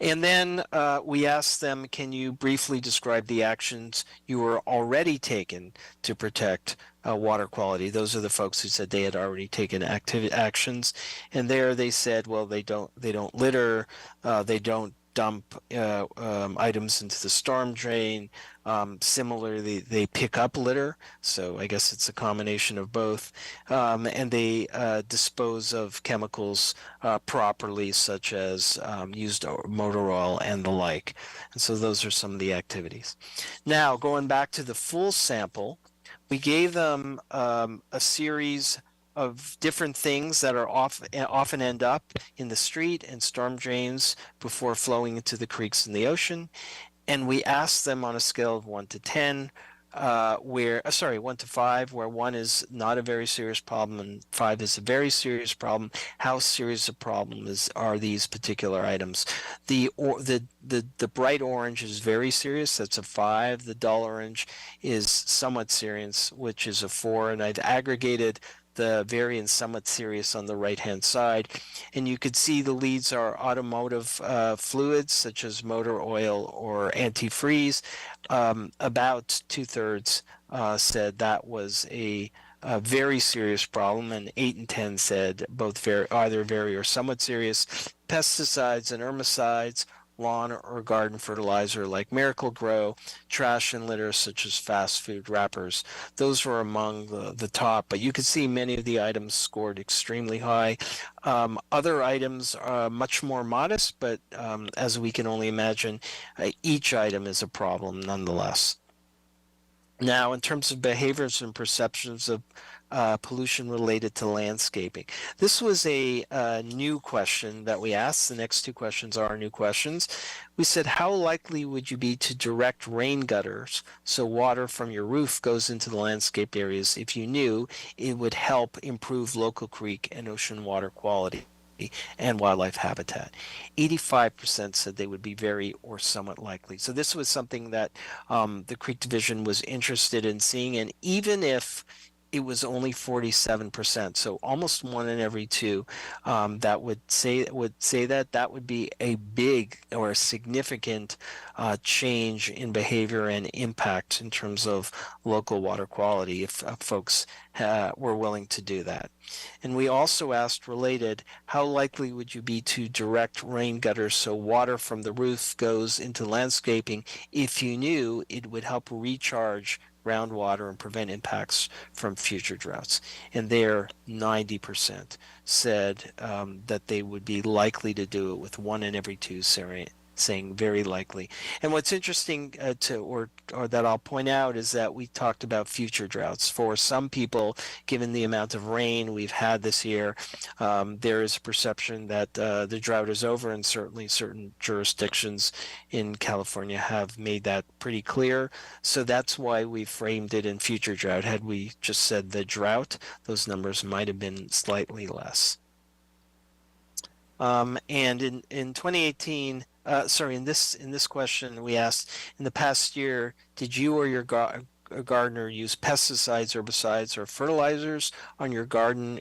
And then we asked them, can you briefly describe the actions you were already taken to protect water quality? Those are the folks who said they had already taken actions. And there they said, well, they don't litter, they don't dump items into the storm drain. Similarly, they pick up litter, so I guess it's a combination of both, and they dispose of chemicals properly, such as used motor oil and the like. And so those are some of the activities. Now, going back to the full sample, we gave them a series of different things that are often end up in the street and storm drains before flowing into the creeks and the ocean. And we asked them on a scale of 1 to 10, 1 to 5, where 1 is not a very serious problem and 5 is a very serious problem. How serious a problem are these particular items? The bright orange is very serious. That's a 5. The dull orange is somewhat serious, which is a 4. And I've aggregated the very and somewhat serious on the right-hand side. And you could see the leads are automotive fluids, such as motor oil or antifreeze. About 2/3 said that was a very serious problem, and 8 and 10 said both either very or somewhat serious. Pesticides and herbicides lawn or garden fertilizer like Miracle-Gro, trash and litter such as fast food wrappers. Those were among the top, but you can see many of the items scored extremely high. Other items are much more modest, but as we can only imagine, each item is a problem nonetheless. Now, in terms of behaviors and perceptions of pollution related to landscaping, this was a new question that we asked. The next two questions are new questions. We said, how likely would you be to direct rain gutters so water from your roof goes into the landscape areas if you knew it would help improve local creek and ocean water quality and wildlife habitat? 85% said they would be very or somewhat likely. So this was something that the Creek Division was interested in seeing, and even if it was only 47%, so almost 1 in every 2 that would say that would be a big or a significant change in behavior and impact in terms of local water quality if folks were willing to do that. And we also asked related, how likely would you be to direct rain gutters so water from the roof goes into landscaping if you knew it would help recharge groundwater and prevent impacts from future droughts? And there, 90% said that they would be likely to do it, with 1 in every 2 saying very likely. And what's interesting or that I'll point out is that we talked about future droughts. For some people, given the amount of rain we've had this year, there is a perception that the drought is over, and certainly certain jurisdictions in California have made that pretty clear. So that's why we framed it in future drought. Had we just said the drought, those numbers might have been slightly less. And in 2018, in this question, we asked, in the past year, did you or your gardener use pesticides, herbicides, or fertilizers on your garden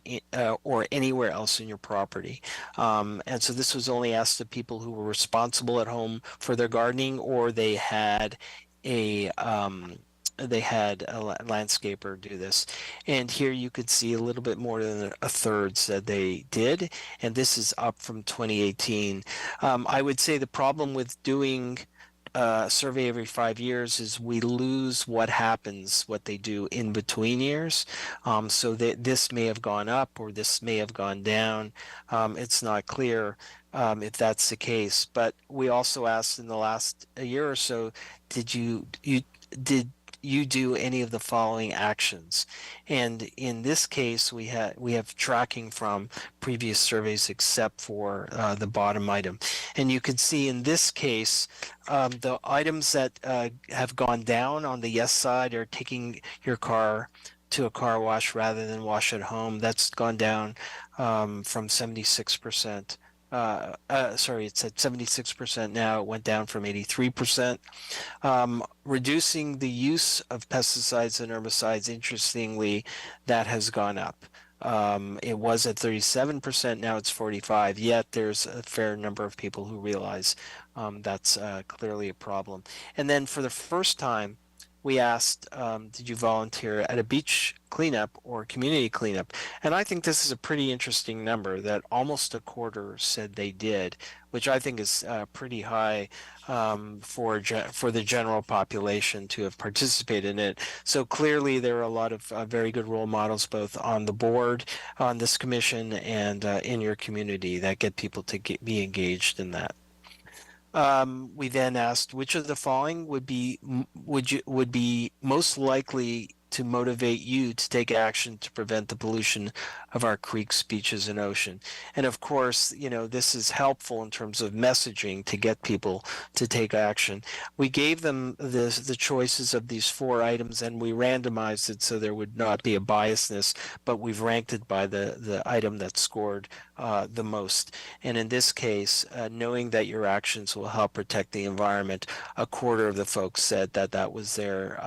or anywhere else in your property? And so this was only asked of people who were responsible at home for their gardening, or they had a landscaper do this. And here you could see a little bit more than a third said they did, and this is up from 2018. I would say the problem with doing a survey every 5 years is we lose what they do in between years. So this may have gone up or this may have gone down. It's not clear if that's the case. But we also asked in the last year or so, did you do any of the following actions? And in this case, we have tracking from previous surveys except for the bottom item. And you can see in this case, the items that have gone down on the yes side are taking your car to a car wash rather than wash at home. That's gone down from 76%. It's at 76% now. It went down from 83%. Reducing the use of pesticides and herbicides, interestingly, that has gone up. It was at 37%, now it's 45%, yet there's a fair number of people who realize that's clearly a problem. And then for the first time, we asked, did you volunteer at a beach cleanup or community cleanup? And I think this is a pretty interesting number, that almost a quarter said they did, which I think is pretty high for the general population to have participated in it. So clearly there are a lot of very good role models, both on the board, on this commission, and in your community that get people to be engaged in that. We then asked, which of the following would be most likely to motivate you to take action to prevent the pollution of our creeks, beaches, and ocean? And of course, this is helpful in terms of messaging to get people to take action. We gave them the choices of these 4 items, and we randomized it so there would not be a biasness, but we've ranked it by the item that scored the most. And in this case, knowing that your actions will help protect the environment, a quarter of the folks said that was their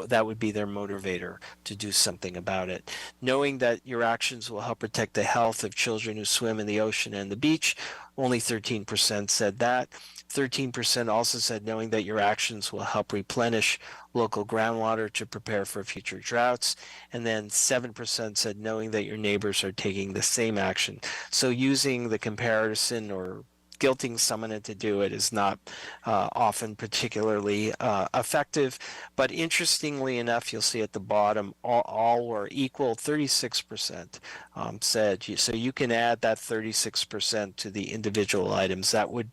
that would be their motivator to do something about it. Knowing that your actions will help protect the health of children who swim in the ocean and the beach, only 13% said that. 13% also said knowing that your actions will help replenish local groundwater to prepare for future droughts. And then 7% said knowing that your neighbors are taking the same action. So using the comparison or guilting someone into do it is not often particularly effective. But interestingly enough, you'll see at the bottom, all were equal. 36% said. So you can add that 36% to the individual items. That would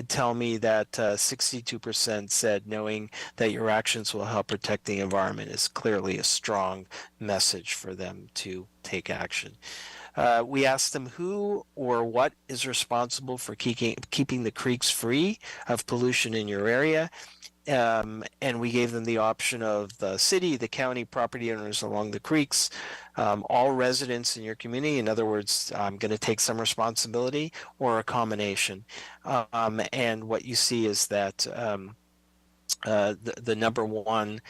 tell me that 62% said knowing that your actions will help protect the environment is clearly a strong message for them to take action. We asked them who or what is responsible for keeping the creeks free of pollution in your area. And we gave them the option of the city, the county, property owners along the creeks, all residents in your community. In other words, I'm going to take some responsibility, or a combination. And what you see is that the number one,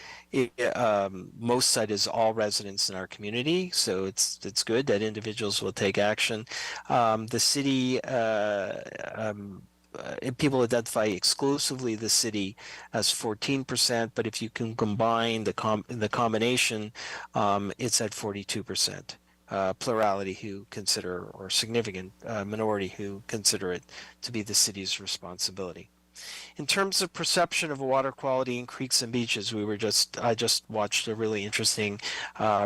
most site is all residents in our community, so it's good that individuals will take action. The city, people identify exclusively the city as 14%, but if you can combine the combination, it's at 42%. Plurality who consider, or significant minority who consider it to be the city's responsibility. In terms of perception of water quality in creeks and beaches, I just watched a really interesting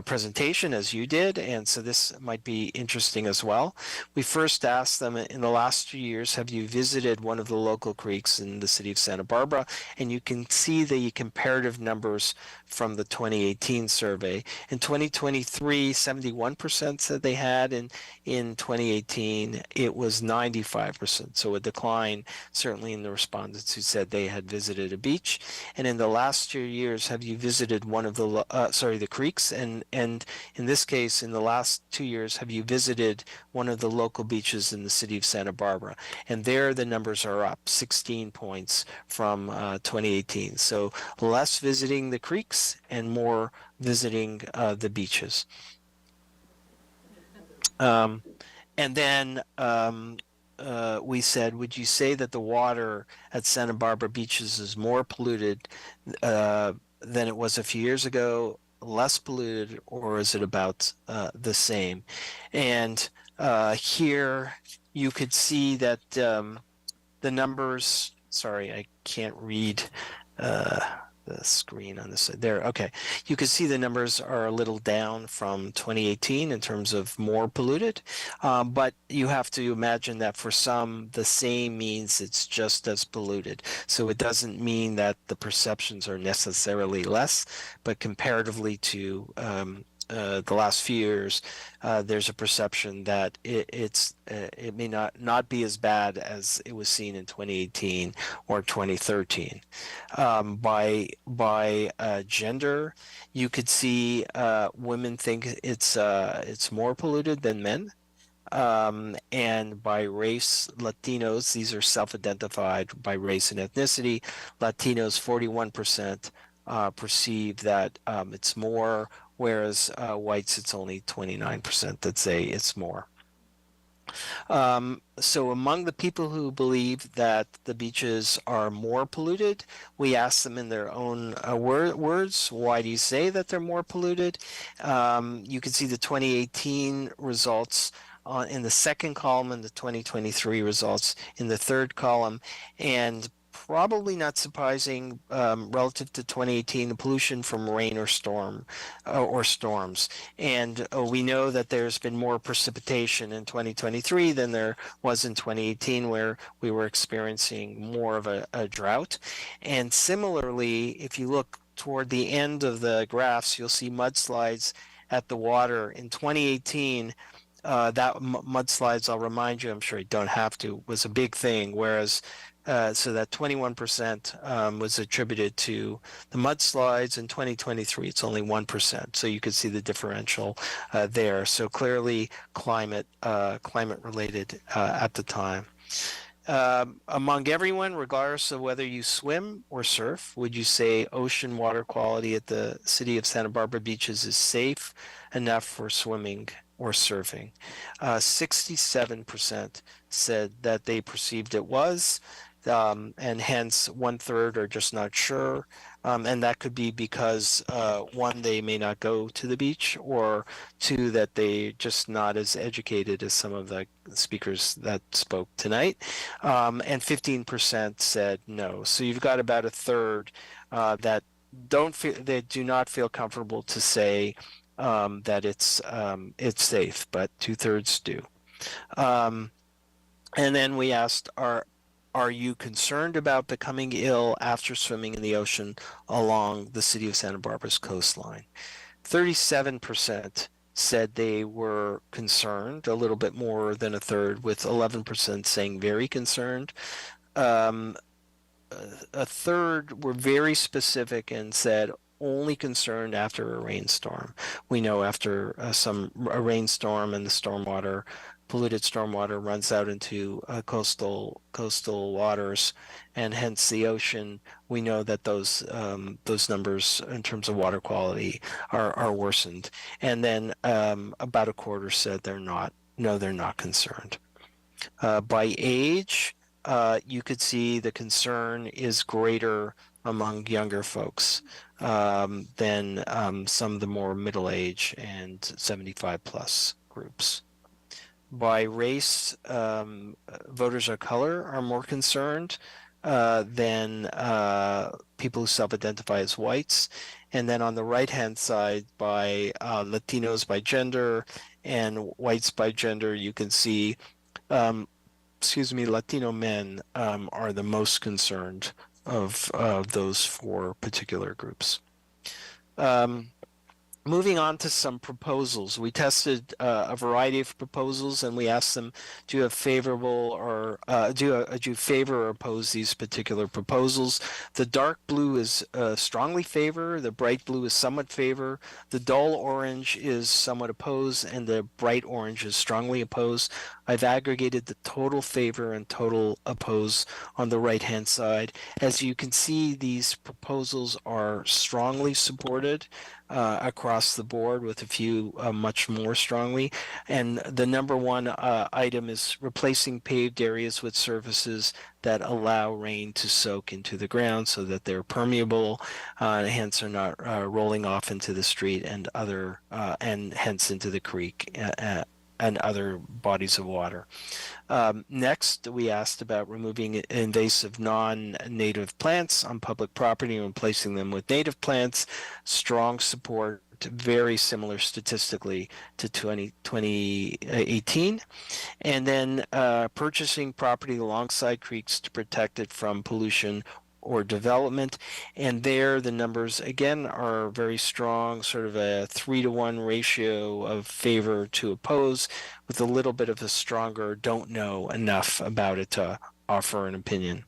presentation, as you did, and so this might be interesting as well. We first asked them, in the last 2 years, have you visited one of the local creeks in the city of Santa Barbara? And you can see the comparative numbers from the 2018 survey. In 2023, 71% said they had, and in 2018, it was 95%, so a decline certainly in the respondents who said they had visited a beach. And in the last 2 years, have you visited one of the creeks? And in this case, in the last 2 years, have you visited one of the local beaches in the city of Santa Barbara? And there the numbers are up 16 points from 2018. So less visiting the creeks and more visiting the beaches. And then we said, would you say that the water at Santa Barbara beaches is more polluted than it was a few years ago, less polluted, or is it about the same? And here you could see that the numbers, sorry, I can't read the screen on this side there. Okay, you can see the numbers are a little down from 2018 in terms of more polluted, but you have to imagine that for some, the same means it's just as polluted. So it doesn't mean that the perceptions are necessarily less, but comparatively to the last few years, there's a perception that it may not be as bad as it was seen in 2018 or 2013. By gender, you could see women think it's more polluted than men. And by race, Latinos, these are self-identified by race and ethnicity. Latinos, 41% perceive that it's more, whereas whites, it's only 29% that say it's more. So among the people who believe that the beaches are more polluted, we asked them in their own words, why do you say that they're more polluted? You can see the 2018 results in the second column and the 2023 results in the third column. And probably not surprising, relative to 2018, the pollution from rain or storms. And we know that there's been more precipitation in 2023 than there was in 2018, where we were experiencing more of a drought. And similarly, if you look toward the end of the graphs, you'll see mudslides at the water. In 2018, that mudslides, I'll remind you, I'm sure you don't have to, was a big thing, whereas so that 21% was attributed to the mudslides. In 2023, it's only 1%. So you could see the differential there. So clearly climate related at the time. Among everyone, regardless of whether you swim or surf, would you say ocean water quality at the city of Santa Barbara beaches is safe enough for swimming or surfing? 67% said that they perceived it was. and hence 1/3 are just not sure. And that could be because one, they may not go to the beach, or two, that they just not as educated as some of the speakers that spoke tonight. And 15% said no. So you've got about 1/3 that they do not feel comfortable to say that it's safe, but 2/3 do. And then we asked, are you concerned about becoming ill after swimming in the ocean along the city of Santa Barbara's coastline? 37% said they were concerned, a little bit more than 1/3, with 11% saying very concerned. 1/3 were very specific and said only concerned after a rainstorm. We know after a rainstorm and the polluted stormwater runs out into coastal waters, and hence the ocean, we know that those numbers in terms of water quality are worsened. And then about 1/4 said they're not concerned. By age, you could see the concern is greater among younger folks than some of the more middle age and 75 plus groups. By race, voters of color are more concerned than people who self-identify as whites. And then on the right-hand side, by Latinos by gender and whites by gender, you can see, Latino men are the most concerned of those 4 particular groups. Moving on to some proposals, we tested a variety of proposals, and we asked them, do you favor or oppose these particular proposals? The dark blue is strongly favor, the bright blue is somewhat favor, the dull orange is somewhat oppose, and the bright orange is strongly oppose. I've aggregated the total favor and total oppose on the right-hand side. As you can see, these proposals are strongly supported across the board, with a few much more strongly. And the number one item is replacing paved areas with surfaces that allow rain to soak into the ground so that they're permeable, hence are not rolling off into the street and hence into the creek and other bodies of water. Next, we asked about removing invasive non-native plants on public property and replacing them with native plants. Strong support, very similar statistically to 2018. And then purchasing property alongside creeks to protect it from pollution or development. And there the numbers again are very strong, sort of a 3-to-1 ratio of favor to oppose, with a little bit of a stronger don't know enough about it to offer an opinion.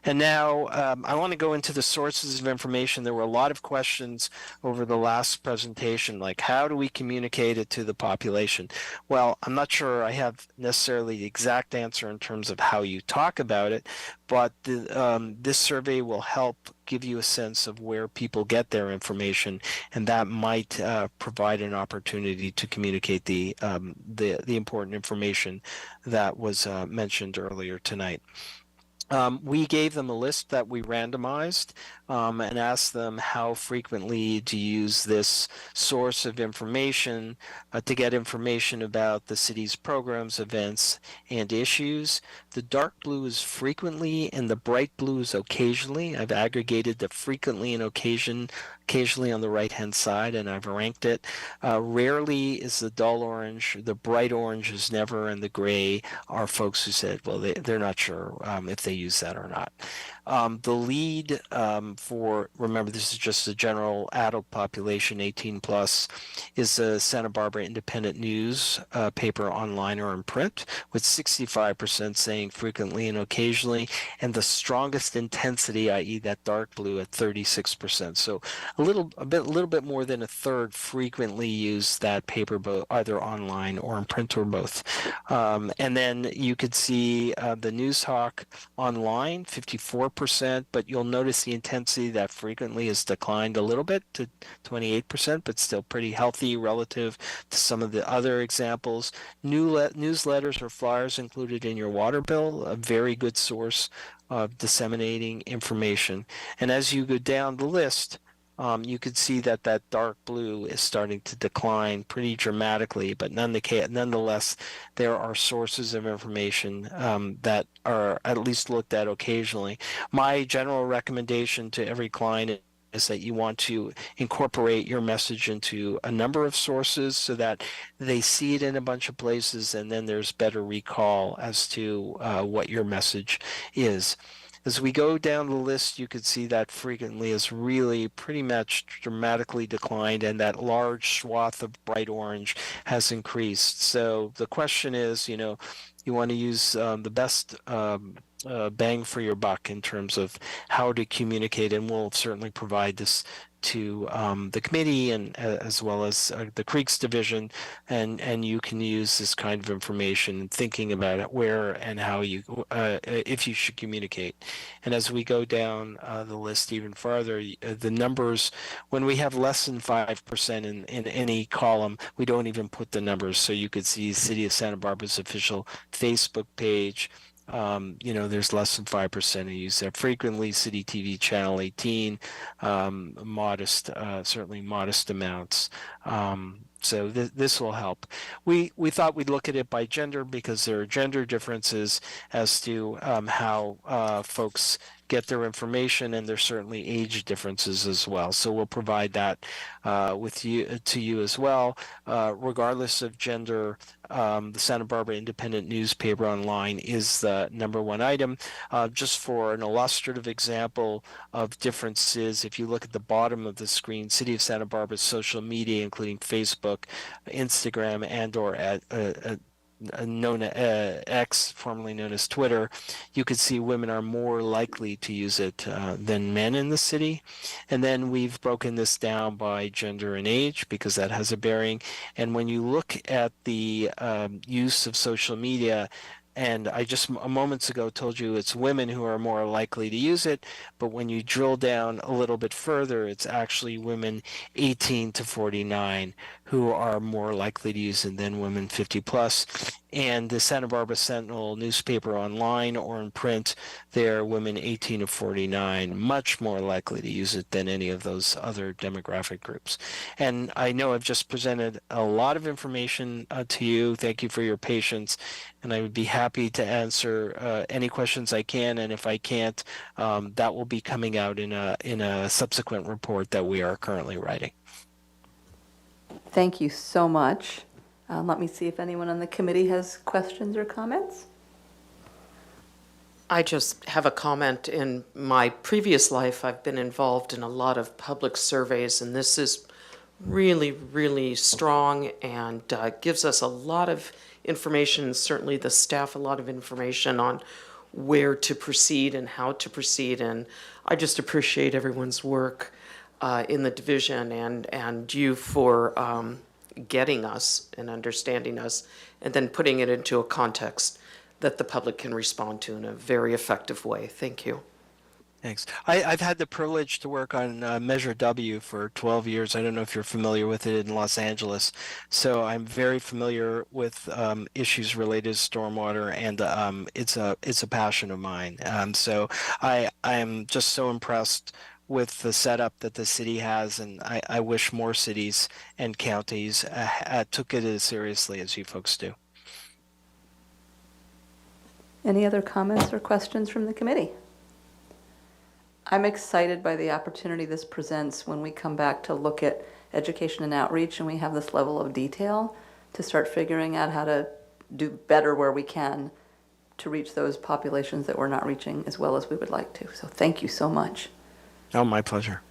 And now I want to go into the sources of information. There were a lot of questions over the last presentation, like how do we communicate it to the population? Well, I'm not sure I have necessarily the exact answer in terms of how you talk about it, but this survey will help give you a sense of where people get their information, and that might provide an opportunity to communicate the important information that was mentioned earlier tonight. We gave them a list that we randomized and asked them how frequently to use this source of information to get information about the city's programs, events, and issues. The dark blue is frequently and the bright blue is occasionally. I've aggregated the frequently and occasionally on the right-hand side, and I've ranked it. Rarely is the dull orange, the bright orange is never, and the gray are folks who said, well, they're not sure if they use that or not. The lead remember, this is just a general adult population, 18 plus, is the Santa Barbara Independent News paper online or in print, with 65% saying frequently and occasionally, and the strongest intensity, i.e. that dark blue, at 36%. So a little bit more than a third frequently use that paper, either online or in print or both. And then you could see the Newshawk online, 54%, but you'll notice the intensity that frequently has declined a little bit to 28%, but still pretty healthy relative to some of the other examples. Newsletters or flyers included in your water bill, a very good source of disseminating information. And as you go down the list, you could see that that dark blue is starting to decline pretty dramatically, but nonetheless, there are sources of information that are at least looked at occasionally. My general recommendation to every client is that you want to incorporate your message into a number of sources so that they see it in a bunch of places, and then there's better recall as to what your message is. As we go down the list, you could see that frequently has really pretty much dramatically declined, and that large swath of bright orange has increased. So the question is, you want to use the best bang for your buck in terms of how to communicate, and we'll certainly provide this to the committee and as well as the Creeks division, and you can use this kind of information thinking about it, where and how you if you should communicate. And as we go down the list even farther, the numbers, when we have less than 5% in any column, we don't even put the numbers. So you could see City of Santa Barbara's official Facebook page. There's less than 5% who use that frequently. City TV Channel 18, modest, certainly modest amounts. So this will help. We thought we'd look at it by gender because there are gender differences as to how folks get their information, and there's certainly age differences as well. So we'll provide that to you as well. Regardless of gender, the Santa Barbara Independent Newspaper Online is the #1 item. Just for an illustrative example of differences, if you look at the bottom of the screen, City of Santa Barbara's social media, including Facebook, Instagram, and or X, formerly known as Twitter, you could see women are more likely to use it than men in the city. And then we've broken this down by gender and age because that has a bearing. And when you look at the use of social media, and I just moments ago told you it's women who are more likely to use it, but when you drill down a little bit further, it's actually women 18 to 49 who are more likely to use it than women 50 plus. And the Santa Barbara Sentinel newspaper online or in print, they're women 18 to 49, much more likely to use it than any of those other demographic groups. And I know I've just presented a lot of information to you. Thank you for your patience. And I would be happy to answer any questions I can. And if I can't, that will be coming out in a subsequent report that we are currently writing. Thank you so much. Let me see if anyone on the committee has questions or comments. I just have a comment. In my previous life, I've been involved in a lot of public surveys, and this is really, really strong and gives us a lot of information, certainly the staff a lot of information on where to proceed and how to proceed. And I just appreciate everyone's work in the division and you for getting us and understanding us and then putting it into a context that the public can respond to in a very effective way. Thank you. Thanks. I've had the privilege to work on Measure W for 12 years. I don't know if you're familiar with it in Los Angeles. So I'm very familiar with issues related to stormwater, and it's a passion of mine. So I am just so impressed with the setup that the city has, and I wish more cities and counties took it as seriously as you folks do. Any other comments or questions from the committee? I'm excited by the opportunity this presents when we come back to look at education and outreach and we have this level of detail to start figuring out how to do better where we can to reach those populations that we're not reaching as well as we would like to. So thank you so much. Oh, my pleasure.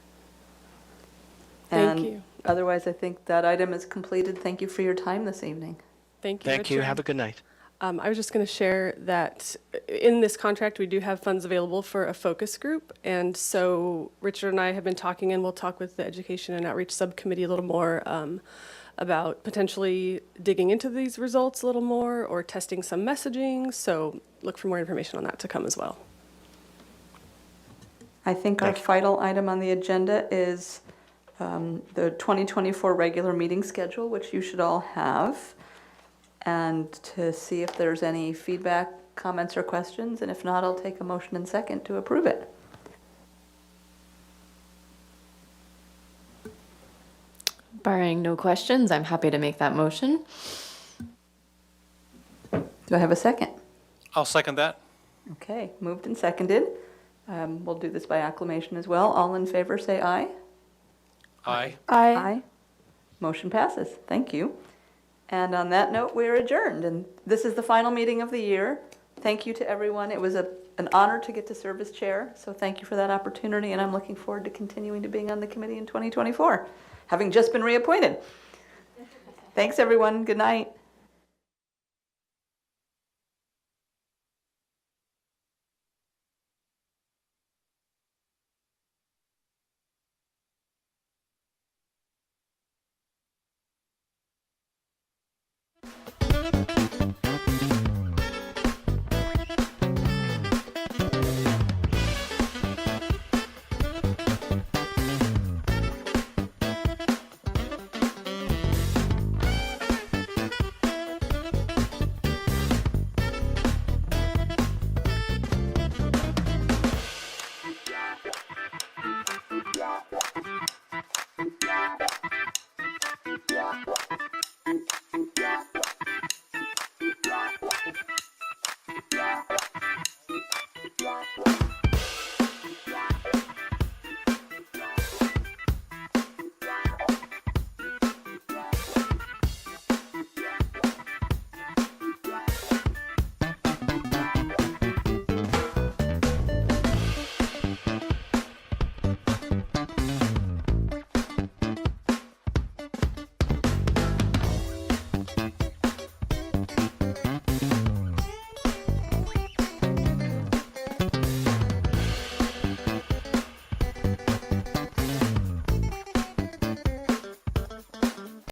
Thank And you. otherwise, I think that item is completed. Thank you for your time this evening. Thank you. Thank you. Richard. Have a good night. I was just going to share that in this contract, we do have funds available for a focus group. And so Richard and I have been talking, and we'll talk with the Education and Outreach Subcommittee a little more about potentially digging into these results a little more or testing some messaging. So look for more information on that to come as well. I think our Thank you. final item on the agenda is the 2024 regular meeting schedule, which you should all have, and to see if there's any feedback, comments, or questions, and if not, I'll take a motion and second to approve it. Barring no questions, I'm happy to make that motion. Do I have a second? I'll second that. Okay, moved and seconded. We'll do this by acclamation as well. All in favor, say aye. Aye. I Motion passes. Thank you. And on that note, we're adjourned. And this is the final meeting of the year. Thank you to everyone. It was an honor to get to serve as chair, so thank you for that opportunity, and I'm looking forward to continuing to being on the committee in 2024, having just been reappointed. Thanks, everyone. Good night. Yeah.